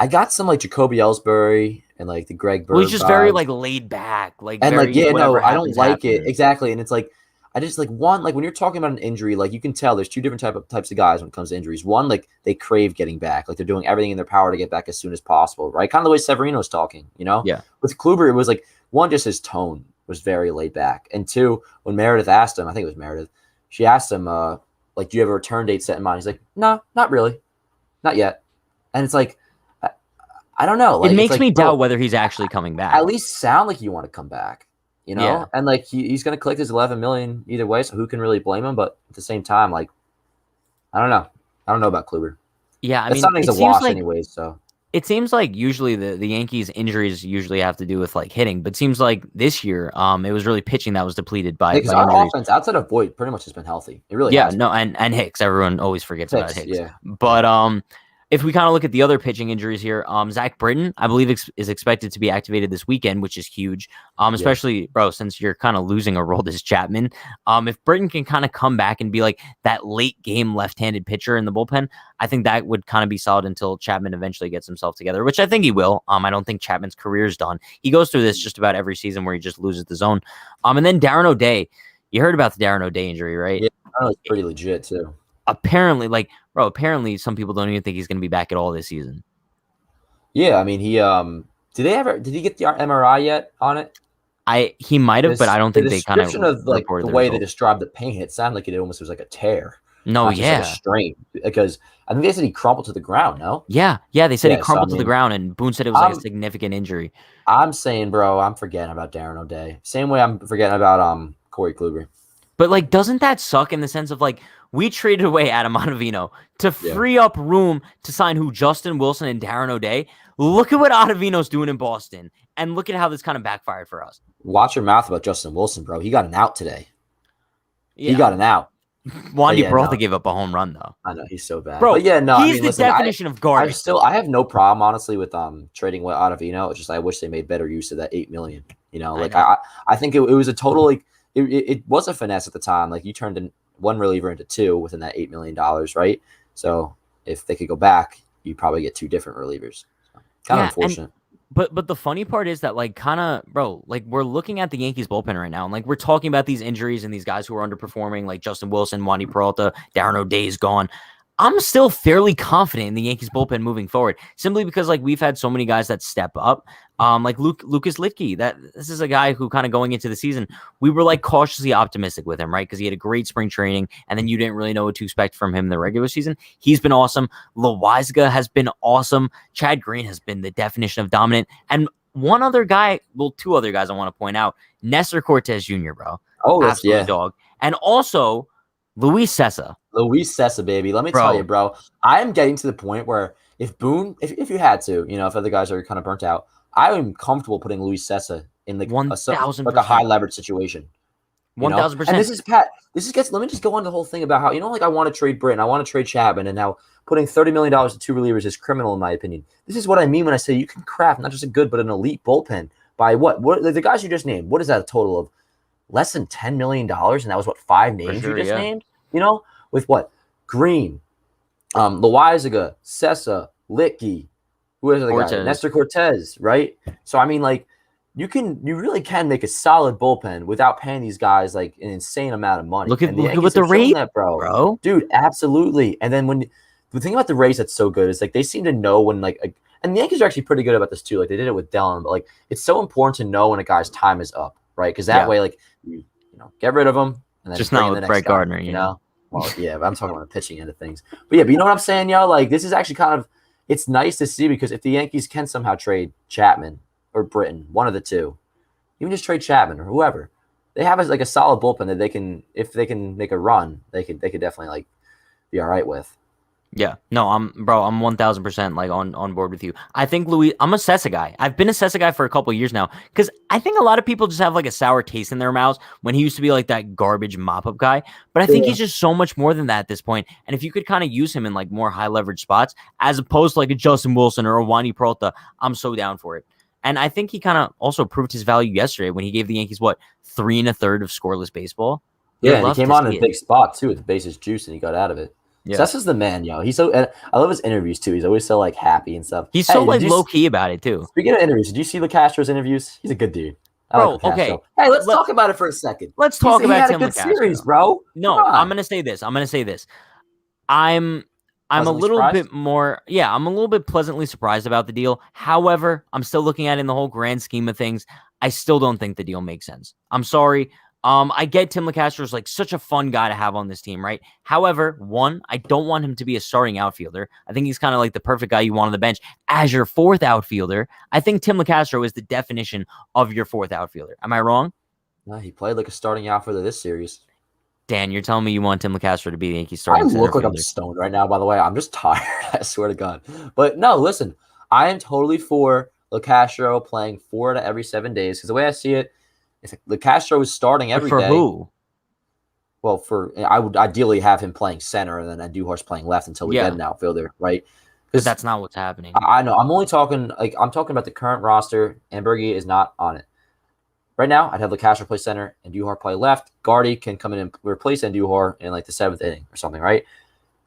got some like Jacoby Ellsbury and like the Greg Bird. Well, he's just very like laid back, like and very, like I don't like happens. it exactly. And it's like I just like when you're talking about an injury, like you can tell there's two different types of guys when it comes to injuries. One, like they crave getting back, like they're doing everything in their power to get back as soon as possible, right? Kind of the way Severino's talking, Yeah. With Kluber, it was like one, just his tone was very laid back, and two, when Meredith asked him, I think it was Meredith, she asked him, like, do you have a return date set in mind? He's like, no, not really, not yet, and it's like, I don't know, like It makes me bro, doubt whether he's actually coming back. at least sound like you want to come back. Yeah. And like he's going to collect his 11 million either way. So who can really blame him? But at the same time, like, I don't know. I don't know about Kluber. Yeah. I That mean, something's it a seems wash like anyways. So it seems like usually the Yankees injuries usually have to do with like hitting, but seems like this year, it was really pitching that was depleted by because our injuries. offense outside of Voit pretty much has been healthy. It really has. No, and Hicks. Everyone always forgets about Hicks. Yeah. But if we kind of look at the other pitching injuries here, Zach Britton, I believe, is expected to be activated this weekend, which is huge. Especially, bro, since you're kind of losing a role as Chapman. If Britton can kind of come back and be like that late game left-handed pitcher in the bullpen, I think that would kind of be solid until Chapman eventually gets himself together, which I think he will. I don't think Chapman's career is done. He goes through this just about every season where he just loses the zone. And then Darren O'Day, you heard about the Darren O'Day injury, right? Yeah, I know it's pretty legit too. Apparently, some people don't even think he's going to be back at all this season. Yeah, I mean, he did he get the MRI yet on it? He might have, but I don't think they kind of like the way they described the pain. It sounded like it almost was like a tear. No, like a strain, because I think they said he crumpled to the ground. No, yeah, they said he crumpled to the ground, and Boone said it was like a significant injury. I'm saying, bro, I'm forgetting about Darren O'Day. Same way I'm forgetting about Corey Kluber. But like, doesn't that suck in the sense of like we traded away Adam Ottavino to free up room to sign Justin Wilson and Darren O'Day? Look at what Ottavino's doing in Boston, and look at how this kind of backfired for us. Watch your mouth about Justin Wilson, bro. He got an out today. Yeah. He got an out. Wandy Peralta gave up a home run though. I know he's so bad, bro. But yeah, no, he's the definition of garbage. I have no problem honestly with trading with Ottavino. It's just I wish they made better use of that $8 million. I think it was a total like it was a finesse at the time. Like you turned in one reliever into two within that $8 million, right? So if they could go back, you probably get two different relievers. So, kind of unfortunate. But the funny part is that like kind of bro, like we're looking at the Yankees bullpen right now, and like we're talking about these injuries and these guys who are underperforming, like Justin Wilson, Wandy Peralta, Darren O'Day's gone. I'm still fairly confident in the Yankees bullpen moving forward, simply because like we've had so many guys that step up. Like Lucas Litke, this is a guy who kind of going into the season, we were like cautiously optimistic with him, right? Because he had a great spring training, and then you didn't really know what to expect from him in the regular season. He's been awesome. Loizaga has been awesome. Chad Green has been the definition of dominant. And two other guys I want to point out, Nestor Cortez Jr., bro. Oh, absolute dog. And also Luis Cessa. Luis Cessa, baby. Let me tell you, bro. I am getting to the point where if Boone, if you had to, if other guys are kind of burnt out, I am comfortable putting Luis Cessa in like 1,000% like a high leverage situation. 1,000%. And this is Pat. Let me just go on the whole thing about how like I want to trade Britton, I want to trade Chapman, and now putting $30 million to two relievers is criminal in my opinion. This is what I mean when I say you can craft not just a good but an elite bullpen by what the guys you just named. What is that a total of? Less than $10 million, and that was what 5 names you just named. With what? Green, Loizaga, Cessa, Litke, who is the guy? Nestor Cortez, right? So I mean, like, you really can make a solid bullpen without paying these guys like an insane amount of money. Look at what the rate, bro. Dude, absolutely. And then the thing about the Rays that's so good is like they seem to know when and the Yankees are actually pretty good about this too. Like they did it with Dellin, but like it's so important to know when a guy's time is up, right? Because that way, like you get rid of him and then just not with Brett Gardner, you know. Well, yeah, but I'm talking about the pitching end of things. But you know what I'm saying, yo? Like, this is actually it's nice to see because if the Yankees can somehow trade Chapman or Britton, one of the two, even just trade Chapman or whoever, they have a solid bullpen that they can, if they can make a run, they could definitely like be all right with. Yeah, no, I'm 1,000% like on board with you. I think I'm a Cessa guy. I've been a Cessa guy for a couple of years now because I think a lot of people just have like a sour taste in their mouths when he used to be like that garbage mop-up guy. But I think he's just so much more than that at this point. And if you could kind of use him in like more high leverage spots as opposed to like a Justin Wilson or a Wandy Peralta, I'm so down for it. And I think he kind of also proved his value yesterday when he gave the Yankees 3 1/3 of scoreless baseball. Yeah, and he came on in a big spot too with the bases juice and he got out of it. Yeah. Cessa's the man, yo. He's so. I love his interviews too. He's always so like happy and stuff. He's so like low key about it too. Speaking of interviews, did you see the Castro's interviews? He's a good dude. I like Bro, Castro. okay. Hey, let's talk about it for a second. Let's He talk about had a Tim good series, LeCastro. bro. Come No, I'm on. gonna say this. I'm a Pleasantly little surprised? bit more, yeah, I'm a little bit pleasantly surprised about the deal. However, I'm still looking at it in the whole grand scheme of things. I still don't think the deal makes sense. I'm sorry. I get Tim LeCastro is like such a fun guy to have on this team, right? However, one, I don't want him to be a starting outfielder. I think he's kind of like the perfect guy you want on the bench as your fourth outfielder. I think Tim LeCastro is the definition of your fourth outfielder. Am I wrong? No, he played like a starting outfielder this series. Dan, you're telling me you want Tim LeCastro to be the Yankees I starting center look like I'm fielder? stoned right now, by the way. I'm just tired. I swear to God. But no, listen, I am totally for LeCastro playing 4 out of every 7 days. Because the way I see it, if LeCastro is starting But every for day, who? well, I would ideally have him playing center and then Andujar's playing left until we get Yeah, an outfielder, right? but Because that's not what's happening. I know I'm only talking I'm talking about the current roster. Ambergy is not on it. Right now, I'd have LeCastro play center and Andujar play left. Gardy can come in and replace Andujar in like the 7th inning or something, right?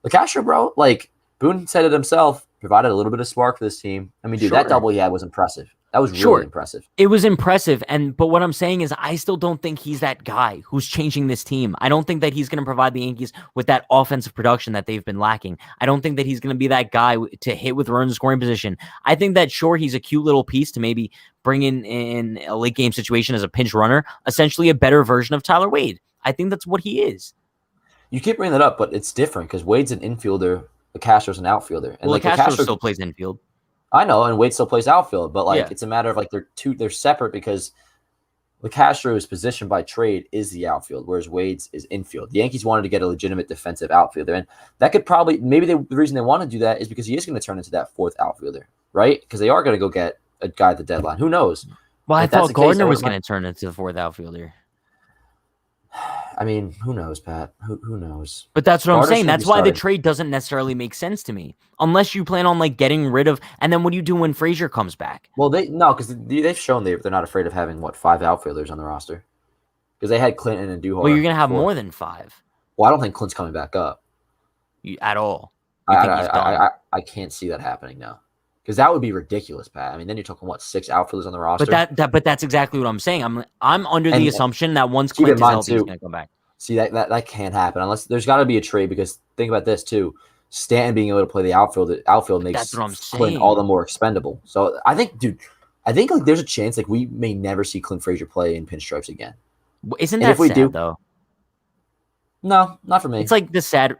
LeCastro, bro, like Boone said it himself, provided a little bit of spark for this team. I mean, dude, that Sure. double he had was impressive. That was Sure. really impressive. It was impressive. But what I'm saying is I still don't think he's that guy who's changing this team. I don't think that he's going to provide the Yankees with that offensive production that they've been lacking. I don't think that he's going to be that guy to hit with runners in scoring position. I think that, sure, he's a cute little piece to maybe bring in a late game situation as a pinch runner, essentially a better version of Tyler Wade. I think that's what he is. You keep bringing that up, but it's different because Wade's an infielder, LeCastro's an outfielder. And Well, like Castro LeCastro still plays infield. I know, and Wade still plays outfield, but like Yeah. it's a matter of like they're separate because LeCastro's position by trade is the outfield, whereas Wade's is infield. The Yankees wanted to get a legitimate defensive outfielder, and that could probably the reason they want to do that is because he is going to turn into that fourth outfielder, right? Because they are going to go get a guy at the deadline. Who knows? Well, I If that's thought the case, Gardner I was wouldn't going to turn into the fourth outfielder. I mean, who knows, Pat? Who knows? But that's what I'm Gardner saying. should That's be why the starting. trade doesn't necessarily make sense to me. Unless you plan on like getting rid of, and then what do you do when Frazier comes back? Well, because they've shown they're not afraid of having 5 outfielders on the roster because they had Clinton and Duhar. Well, you're going to have before. more than 5. Well, I don't think Clint's coming back up. At all. You think he's done? I can't see that happening now. Because that would be ridiculous, Pat. I mean, then you're talking 6 outfielders on the roster. But that's exactly what I'm saying. I'm under the assumption that once keep Clint in is mind, healthy, he's too, going to come back. See, that can't happen unless there's got to be a trade. Because think about this too: Stanton being able to play the outfield makes That's what I'm Clint saying. all the more expendable. So I think, dude, like there's a chance like we may never see Clint Frazier play in pinstripes again. Isn't And that if we sad do- though? No, not for me. It's like the sad.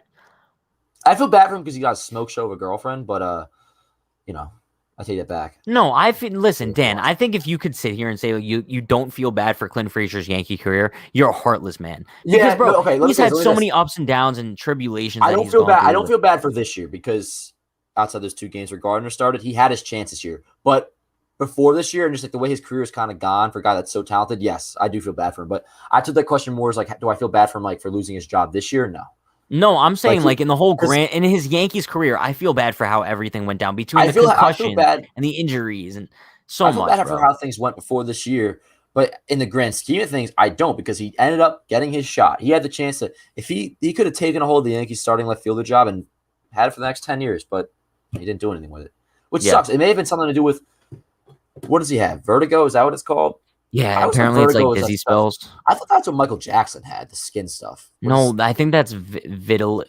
I feel bad for him because he got a smoke show of a girlfriend, but I take that back. No, listen, Dan. I think if you could sit here and say you don't feel bad for Clint Frazier's Yankee career, you're a heartless man. Because, bro, he's had so many ups and downs and tribulations. I don't feel bad. I don't feel bad for this year because outside those 2 games where Gardner started, he had his chance this year. But before this year, and just like the way his career is kind of gone for a guy that's so talented, yes, I do feel bad for him. But I took that question more as like, do I feel bad for him for losing his job this year? No. No, I'm saying in the whole in his Yankees career, I feel bad for how everything went down between the concussion and the injuries and so much. I feel bad for how things went before this year, but in the grand scheme of things, I don't because he ended up getting his shot. He had the chance to if he could have taken a hold of the Yankees starting left fielder job and had it for the next 10 years, but he didn't do anything with it, which sucks. It may have been something to do with what does he have? Vertigo? Is that what it's called? Yeah, apparently it's like dizzy spells. I thought that's what Michael Jackson had, the skin stuff. No, I think that's vitiligo.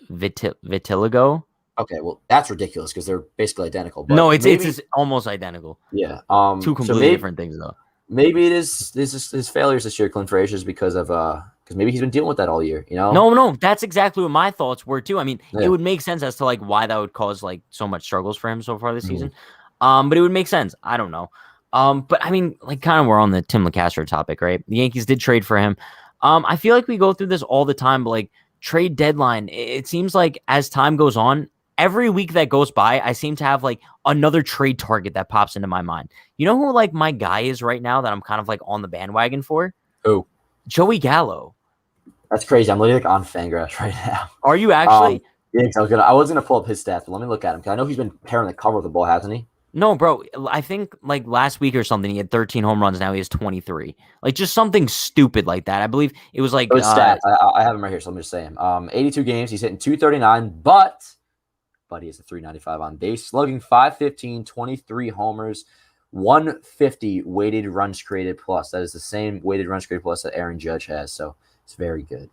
Okay, well, that's ridiculous because they're basically identical. But no, it's almost identical. Yeah. 2 completely different things, though. Maybe it is his failures this year, Clint Frazier's, because maybe he's been dealing with that all year, you know? No, that's exactly what my thoughts were, too. I mean, it would make sense as to, like, why that would cause, like, so much struggles for him so far this season. But it would make sense. I don't know. But I mean, like, kind of we're on the Tim LeCastro topic, right? The Yankees did trade for him. I feel like we go through this all the time, but like trade deadline, it seems like as time goes on, every week that goes by, I seem to have like another trade target that pops into my mind. You know who like my guy is right now that I'm kind of like on the bandwagon for? Who? Joey Gallo. That's crazy. I'm literally like on Fangraphs right now. Are you actually? Yeah, I was gonna pull up his stats, but let me look at him because I know he's been tearing the cover of the ball, hasn't he? No, bro. I think like last week or something, he had 13 home runs. Now he has 23. Like just something stupid like that. I believe it was like. Stats. I have him right here, so let me just say him. 82 games. He's hitting 239, but he has a 395 on base, slugging 515, 23 homers 150 weighted runs created plus. That is the same weighted runs created plus that Aaron Judge has. So it's very good.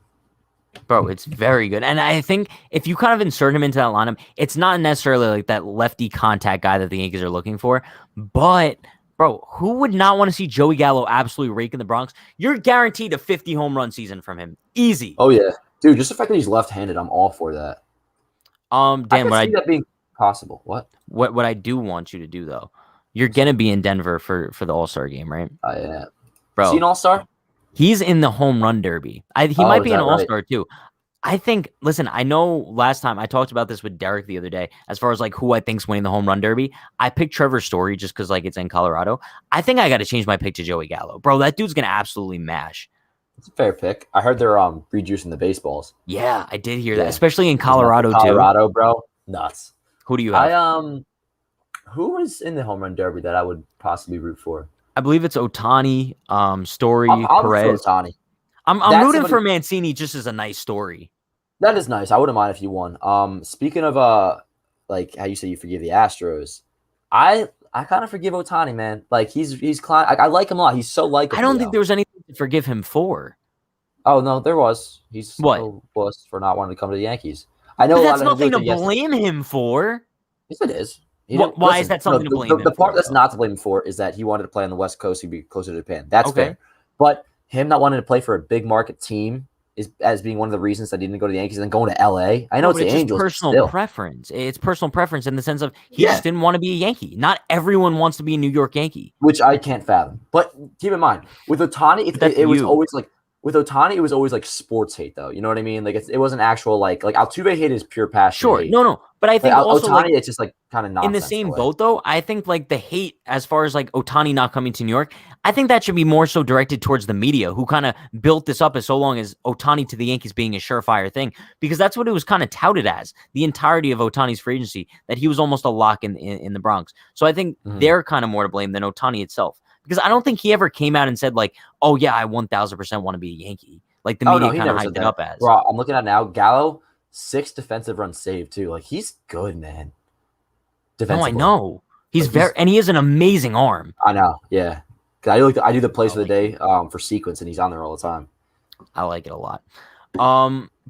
Bro, it's very good. And I think if you kind of insert him into that lineup, it's not necessarily like that lefty contact guy that the Yankees are looking for. But, bro, who would not want to see Joey Gallo absolutely raking the Bronx? You're guaranteed a 50 home run season from him. Easy. Oh, yeah. Dude, just the fact that he's left-handed, I'm all for that. Dan, I can see that being possible. What I do want you to do, though, you're going to be in Denver for the All-Star game, right? Yeah. Bro. Is he an All-Star? He's in the home run derby. He might be an all-star right? too. I think, listen, I know last time I talked about this with Derek the other day, as far as like who I think's winning the home run derby. I picked Trevor Story just because like it's in Colorado. I think I got to change my pick to Joey Gallo. Bro, that dude's going to absolutely mash. It's a fair pick. I heard they're rejuicing the baseballs. Yeah, I did hear that, especially in Colorado, Colorado, bro. Nuts. Who do you have? Who was in the home run derby that I would possibly root for? I believe it's Ohtani, Story, I'll Perez. Ohtani. I'm rooting for Mancini just as a nice story. That is nice. I wouldn't mind if he won. Speaking of like how you say you forgive the Astros, I kind of forgive Ohtani, man. Like he's I like him a lot. He's so likable. I don't think there was anything to forgive him for. Oh no, there was. He's so wuss for not wanting to come to the Yankees. I know but that's nothing to blame him for. Yes, it is. Why is that something to blame him the part for, that's not to blame him for is that he wanted to play on the West Coast. He'd be closer to Japan. That's fair. But him not wanting to play for a big market team as being one of the reasons that he didn't go to the Yankees and then going to LA. I know it's the Angels. Personal preference. It's personal preference in the sense of he just didn't want to be a Yankee. Not everyone wants to be a New York Yankee. Which I can't fathom. But keep in mind, with Ohtani, it was always like with Ohtani, it was always like sports hate, though. You know what I mean? Like it wasn't actual like Altuve hate is pure passion. Sure, hate. No. But I think also Ohtani, it's just like kind of nonsense. In the same boat, though, I think like the hate as far as like Ohtani not coming to New York, I think that should be more so directed towards the media who kind of built this up as so long as Ohtani to the Yankees being a surefire thing, because that's what it was kind of touted as the entirety of Ohtani's free agency, that he was almost a lock in the Bronx. So I think they're kind of more to blame than Ohtani itself, because I don't think he ever came out and said like, oh yeah, I 1000% want to be a Yankee. Like the media kind of hyped it up as. Bro, I'm looking at now, Gallo, 6 defensive runs saved too. Like he's good, man. Defensively. No, I know. He's and he has an amazing arm. I know, yeah. I do the plays for the day for sequence, and he's on there all the time. I like it a lot.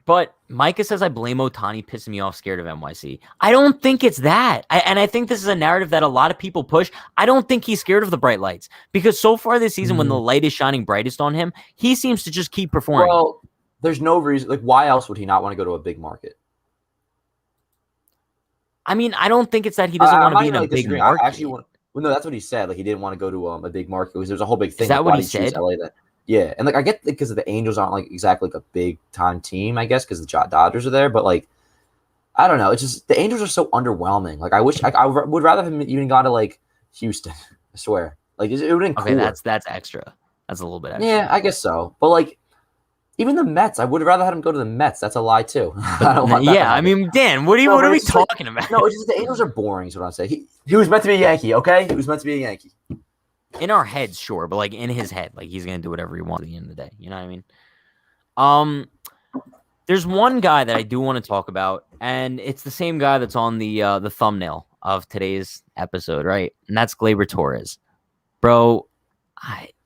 But Micah says I blame Ohtani pissing me off, scared of NYC. I don't think it's that. And I think this is a narrative that a lot of people push. I don't think he's scared of the bright lights, because so far this season, when the light is shining brightest on him, he seems to just keep performing. Well, there's no reason. Like, why else would he not want to go to a big market? I mean, I don't think it's that he doesn't want to be in a big market. Well, no, that's what he said. Like, he didn't want to go to a big market because there's a whole big thing. Is that what he said? Yeah, and like I get because the Angels aren't like exactly like a big time team, I guess, because the Dodgers are there. But like, I don't know. It's just the Angels are so underwhelming. Like, I wish I would rather have him even gone to like Houston. I swear, like it would have been cooler. Okay, that's extra. That's a little bit extra. Yeah, I guess so. But like, even the Mets, I would have rather had him go to the Mets. That's a lie too. I don't want that. Yeah, I mean, Dan, what are we talking about? No, it's just the Angels are boring. Is what I'm saying. He was meant to be a Yankee. Okay, he was meant to be a Yankee. In our heads, sure, but like in his head, like he's gonna do whatever he wants at the end of the day. You know what I mean? There's one guy that I do want to talk about, and it's the same guy that's on the thumbnail of today's episode, right? And that's Gleyber Torres, bro.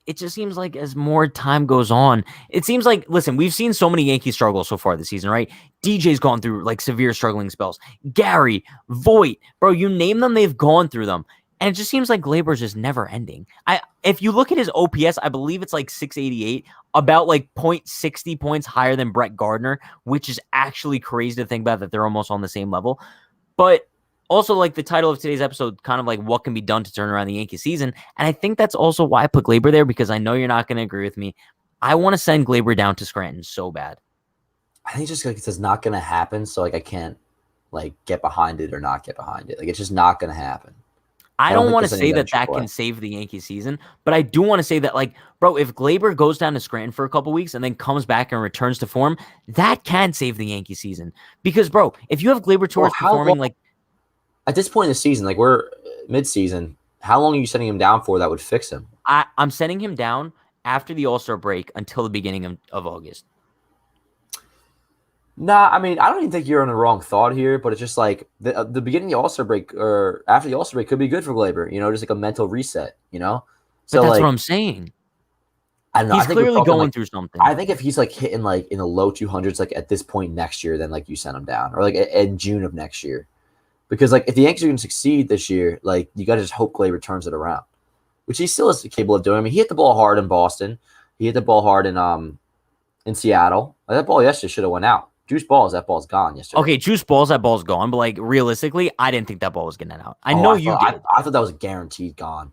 It just seems like as more time goes on, it seems like, listen, we've seen so many Yankees struggle so far this season, right? DJ's gone through like severe struggling spells. Gary, Voit, bro, you name them, they've gone through them. And it just seems like Gleyber's just never ending. If you look at his OPS, I believe it's like 688, about like 0.60 points higher than Brett Gardner, which is actually crazy to think about that they're almost on the same level. But also, like the title of today's episode, kind of like what can be done to turn around the Yankee season. And I think that's also why I put Gleyber there, because I know you're not going to agree with me. I want to send Gleyber down to Scranton so bad. I think just like it's not going to happen. So like I can't like get behind it or not get behind it. Like it's just not going to happen. I don't want to say that can save the Yankee season, but I do want to say that, like, bro, if Gleyber goes down to Scranton for a couple weeks and then comes back and returns to form, that can save the Yankee season. Because, bro, if you have Gleyber Torres performing like at this point in the season, like we're mid-season, how long are you sending him down for that would fix him? I'm sending him down after the All-Star break until the beginning of August. Nah, I mean, I don't even think you're on the wrong thought here, but it's just like the beginning of the All-Star break or after the All-Star break could be good for Gleyber, just like a mental reset, But So that's what like I'm saying. I don't know. I He's think we're clearly talking going like through something. I think if he's like hitting like in the low 200s like at this point next year, then like you send him down or like in June of next year. Because like if the Yankees are going to succeed this year, like you got to just hope Gleyber turns it around, which he still is capable of doing. I mean, he hit the ball hard in Boston. He hit the ball hard in Seattle. Like, that ball yesterday should have went out. Juice balls, that ball's gone yesterday. Okay, juice balls, that ball's gone. But like realistically, I didn't think that ball was getting out. I Oh, know you did. I thought that was guaranteed gone.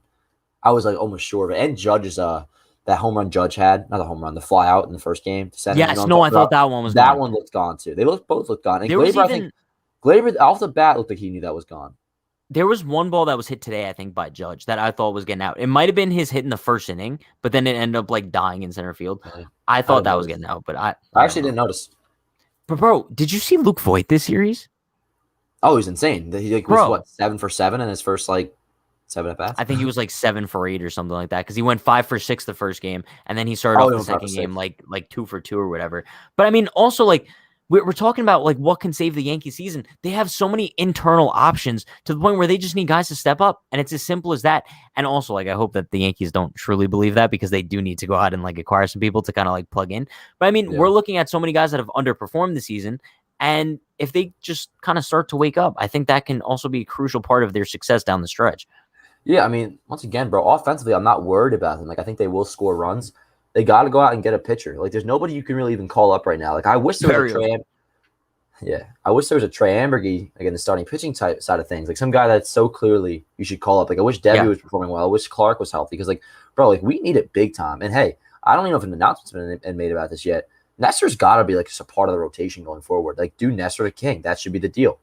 I was like almost sure of it. And Judge's that home run Judge had, not the home run, the fly out in the first game to center. Yes, no, I thought that one was That gone. one looked gone too. They both looked gone. And There was Gleyber, I think Gleyber off the bat looked like he knew that was gone. there was one ball that was hit today, I think, by Judge that I thought was getting out. It might have been his hit in the first inning, but then it ended up like dying in center field. Really? I thought that was notice. getting out, but I Actually don't didn't know. notice. But bro, did you see Luke Voit this series? Oh, he's insane. He like was Bro. what 7 for 7 in his first like 7 at bats. I think he was like 7 for 8 or something like that because he went 5 for 6 the first game, and then he started off he the went 5 for second game 6. like 2 for 2 or whatever. But I mean, also like we're talking about like what can save the Yankee season. They have so many internal options to the point where they just need guys to step up, and it's as simple as that. And also, like I hope that the Yankees don't truly believe that because they do need to go out and like acquire some people to kind of like plug in. But I mean, Yeah. we're looking at so many guys that have underperformed this season. And if they just kind of start to wake up, I think that can also be a crucial part of their success down the stretch. Yeah, I mean, once again, bro, offensively, I'm not worried about them. Like, I think they will score runs. They got to go out and get a pitcher. Like, there's nobody you can really even call up right now. Like, I wish there was a Trey. Yeah, I wish there was a Trey Ambergy, again, the starting pitching type side of things. Like, some guy that's so clearly you should call up. Like, I wish Debbie was performing well. I wish Clark was healthy because, like, bro, like, we need it big time. And, hey, I don't even know if an announcement's been made about this yet. Nestor's got to be, like, just a part of the rotation going forward. Like, do Nestor to King. That should be the deal.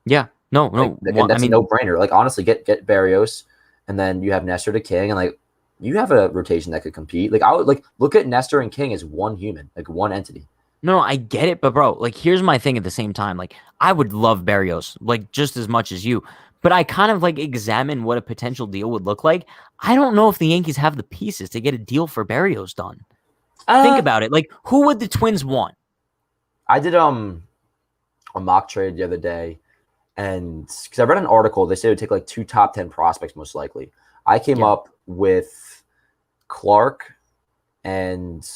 Yeah, no. Like, that's a no-brainer. Like, honestly, get Barrios, and then you have Nestor to King, and, like, you have a rotation that could compete. Like, I would, like, look at Nestor and King as one human, like, one entity. No, I get it, but bro, like here's my thing at the same time. Like I would love Barrios, like just as much as you, but I kind of like examine what a potential deal would look like. I don't know if the Yankees have the pieces to get a deal for Barrios done. Think about it. Like who would the Twins want? I did a mock trade the other day, and because I read an article, they said it would take like 2 top 10 prospects most likely. I came up with Clark and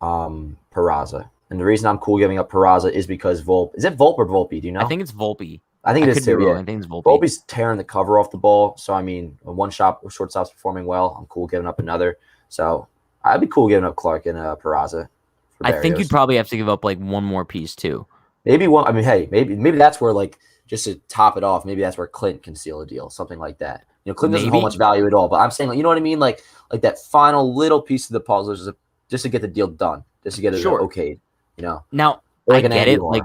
Peraza. And the reason I'm cool giving up Peraza is because Volpe. Is it Volpe or Volpe? Do you know? I think it's Volpe. I think it is too. Yeah. I think it's Volpe. Volpe's tearing the cover off the ball. So, I mean, shortstop's performing well. I'm cool giving up another. So, I'd be cool giving up Clark and Peraza. I think you'd probably have to give up like one more piece too. Maybe one. I mean, hey, maybe that's where like just to top it off. Maybe that's where Clint can seal a deal, something like that. Clint doesn't hold much value at all. But I'm saying, like, you know what I mean? Like that final little piece of the puzzle just to get the deal done, just to get it okayed. Now like I get it. Like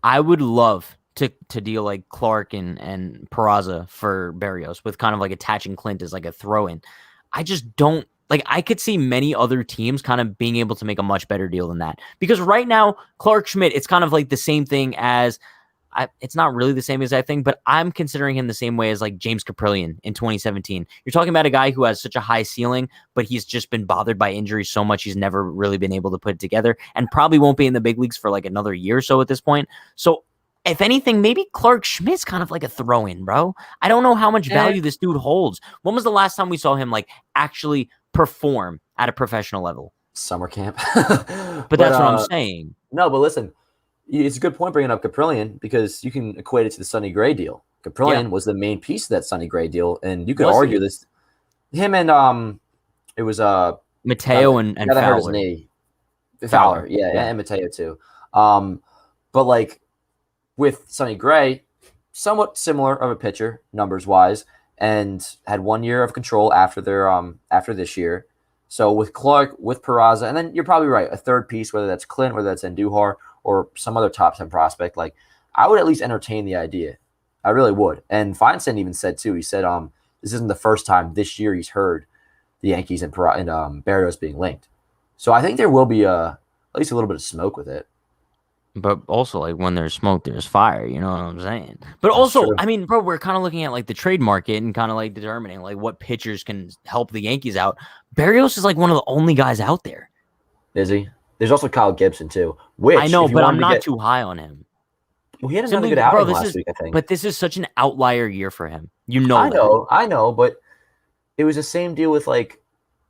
I would love to deal like Clark and Peraza for Barrios with kind of like attaching Clint as like a throw-in. I just don't like. I could see many other teams kind of being able to make a much better deal than that because right now Clark Schmidt, it's kind of like the same thing as. It's not really the same exact thing, but I'm considering him the same way as like James Caprillion in 2017. You're talking about a guy who has such a high ceiling, but he's just been bothered by injuries so much he's never really been able to put it together and probably won't be in the big leagues for like another year or so at this point. So if anything, maybe Clark Schmidt's kind of like a throw-in, bro. I don't know how much value this dude holds. When was the last time we saw him like actually perform at a professional level? Summer camp. but that's what I'm saying. No, but listen. It's a good point bringing up Caprillion because you can equate it to the Sonny Gray deal. Caprillion was the main piece of that Sonny Gray deal, and you could argue this. Him and it was Mateo and Fowler. Fowler, and Mateo too. But like with Sonny Gray, somewhat similar of a pitcher numbers wise, and had 1 year of control after their after this year. So with Clark, with Peraza, and then you're probably right, a third piece, whether that's Clint, whether that's Andujar, or some other top 10 prospect, like I would at least entertain the idea. I really would. And Feinstein even said too, he said this isn't the first time this year he's heard the Yankees and Barrios being linked. So I think there will be at least a little bit of smoke with it. But also, like, when there's smoke, there's fire. You know what I'm saying? But also, I mean, bro, we're kind of looking at, like, the trade market and kind of, like, determining, like, what pitchers can help the Yankees out. Barrios is, like, one of the only guys out there. Is he? There's also Kyle Gibson too. Which I know, if you but wanted I'm to not get, too high on him. well, he had another Simply, good bro, outing last week, I think. but this is such an outlier year for him. You know that. I know, but it was the same deal with like,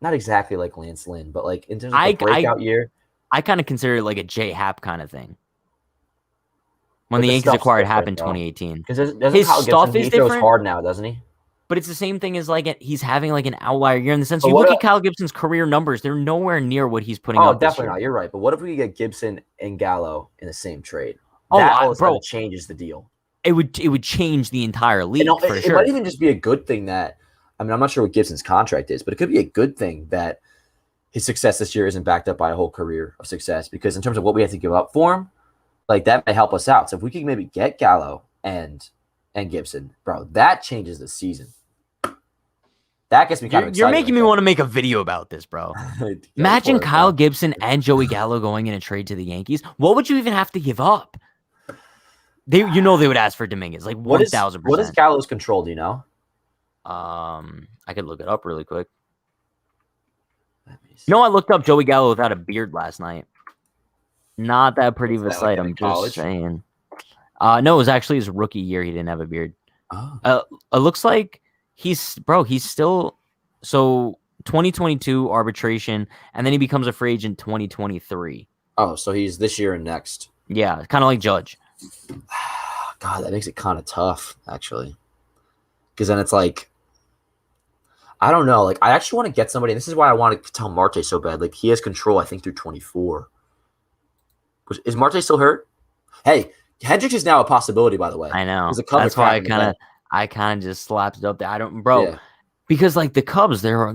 not exactly like Lance Lynn, but like in terms of the breakout year. I kind of consider it like a J Happ kind of thing. When But the the Yankees stuff's acquired Happ different, in though. 2018. Because doesn't His Kyle stuff Gibson, is he throws different, hard now, doesn't he? but it's the same thing as like he's having like an outlier year in the sense But you what look a- at Kyle Gibson's career numbers, they're nowhere near what he's putting Oh, up this definitely year. not. You're right. But what if we could get Gibson and Gallo in the same trade? Oh, That all of a bro, sudden changes the deal. it would change the entire league for It sure. might even just be a good thing that, I mean, I'm not sure what Gibson's contract is, but it could be a good thing that his success this year isn't backed up by a whole career of success. Because in terms of what we have to give up for him, like that may help us out. So if we could maybe get Gallo and Gibson, bro, that changes the season. That gets me kind of excited. You're making me want to make a video about this, bro. Imagine Kyle Gibson and Joey Gallo going in a trade to the Yankees. What would you even have to give up? They would ask for Dominguez, like 1,000%. What is Gallo's control? Do you know? I could look it up really quick. I looked up Joey Gallo without a beard last night. Not that pretty of a sight. I'm just saying. No, it was actually his rookie year. He didn't have a beard. Oh. It looks like he's still, so 2022 arbitration, and then he becomes a free agent 2023. Oh, so he's this year and next. Yeah, kind of like Judge. God, that makes it kind of tough, actually. Because then it's like, I don't know. Like, I actually want to get somebody, and this is why I want to tell Marte so bad. Like, he has control, I think, through 24. Is Marte still hurt? Hey, Hendricks is now a possibility, by the way. I know. That's why I kind of just slapped it up there. I don't, bro. Yeah. Because like the Cubs, they were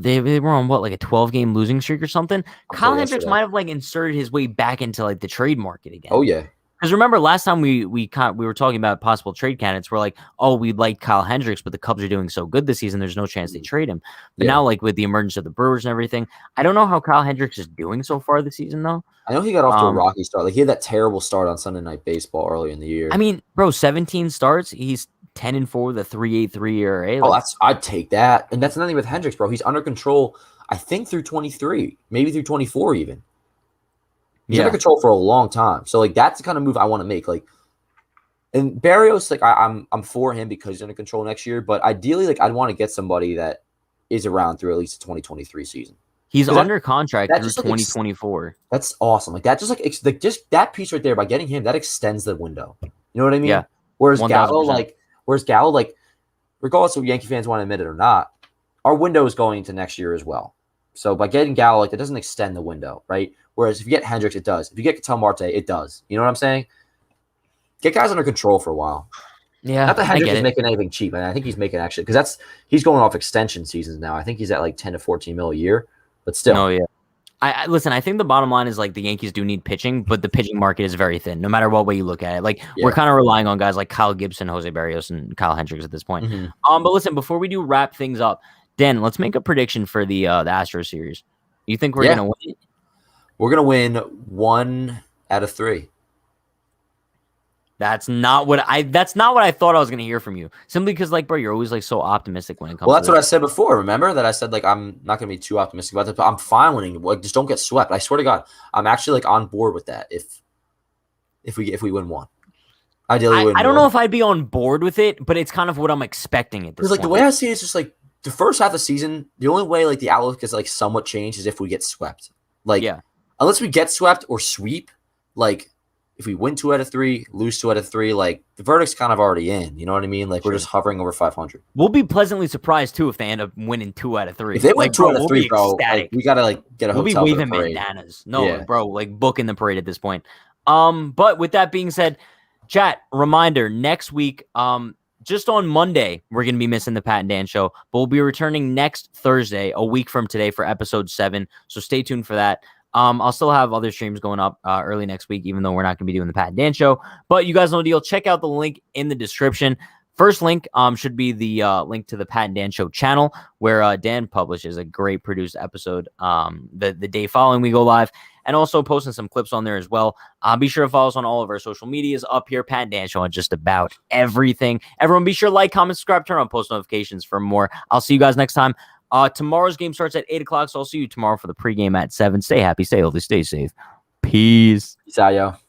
on what, like a 12-game losing streak or something. Kyle Hendricks might have like inserted his way back into like the trade market again. Oh yeah. Because remember last time we were talking about possible trade candidates, we're like, oh, we like Kyle Hendricks, but the Cubs are doing so good this season, there's no chance they trade him. But now, like with the emergence of the Brewers and everything, I don't know how Kyle Hendricks is doing so far this season though. I know he got off to a rocky start. Like he had that terrible start on Sunday Night Baseball early in the year. I mean, bro, 17 starts, he's 10-4 with a 3.83 ERA. Like, I'd take that. And that's nothing with Hendricks, bro. He's under control, I think, through 23, maybe through 24 even. He's under control for a long time. So like that's the kind of move I want to make. Like, and Barrios, like I'm for him because he's under control next year. But ideally, like I'd want to get somebody that is around through at least the 2023 season. He's under contract through 2024. That's awesome. Like that, just that piece right there. By getting him, that extends the window. You know what I mean? Yeah. Whereas Gallo, like, regardless of Yankee fans want to admit it or not, our window is going into next year as well. So by getting Gallo, like that doesn't extend the window, right? Whereas if you get Hendricks, it does. If you get Ketel Marte, it does. You know what I'm saying? Get guys under control for a while. Yeah, not that Hendricks is making anything cheap, and I think he's making actually because he's going off extension seasons now. I think he's at like 10 to 14 mil a year, but still. Oh yeah. I listen. I think the bottom line is like the Yankees do need pitching, but the pitching market is very thin, no matter what way you look at it. Like we're kind of relying on guys like Kyle Gibson, Jose Barrios, and Kyle Hendricks at this point. Mm-hmm. But listen, before we do wrap things up, Dan, let's make a prediction for the Astros series. You think we're gonna win? We're gonna win 1 out of 3. That's not what I thought I was gonna hear from you. Simply because, like, bro, you're always like so optimistic when it comes. Well, that's what I said before. Remember that I said like I'm not gonna be too optimistic about it, but I'm fine winning. Like, just don't get swept. I swear to God, I'm actually like on board with that. If we win 1, ideally I don't know if I'd be on board with it, but it's kind of what I'm expecting at this. Because like the way I see it is just like the first half of the season, the only way like the outlook is like somewhat changed is if we get swept. Like unless we get swept or sweep, like. If we win 2 out of 3, lose 2 out of 3, like the verdict's kind of already in. You know what I mean? Like we're just hovering over 500. We'll be pleasantly surprised too if they end up winning 2 out of 3. If they win 2 out of 3, bro, like, we gotta like get a hotel. We'll be waving bandanas. No, bro, like booking the parade at this point. But with that being said, chat reminder: next week, just on Monday, we're gonna be missing the Pat and Dan show, but we'll be returning next Thursday, a week from today, for episode 7. So stay tuned for that. I'll still have other streams going up early next week, even though we're not going to be doing the Pat and Dan show. But you guys know the deal. Check out the link in the description. First link should be the link to the Pat and Dan show channel, where Dan publishes a great produced episode the day following we go live, and also posting some clips on there as well. Be sure to follow us on all of our social medias up here, Pat and Dan show on just about everything. Everyone be sure to like, comment, subscribe, turn on post notifications for more. I'll see you guys next time. Tomorrow's game starts at 8 o'clock, so I'll see you tomorrow for the pregame at 7. Stay happy, stay healthy, stay safe. Peace. Peace. Peace out, yo.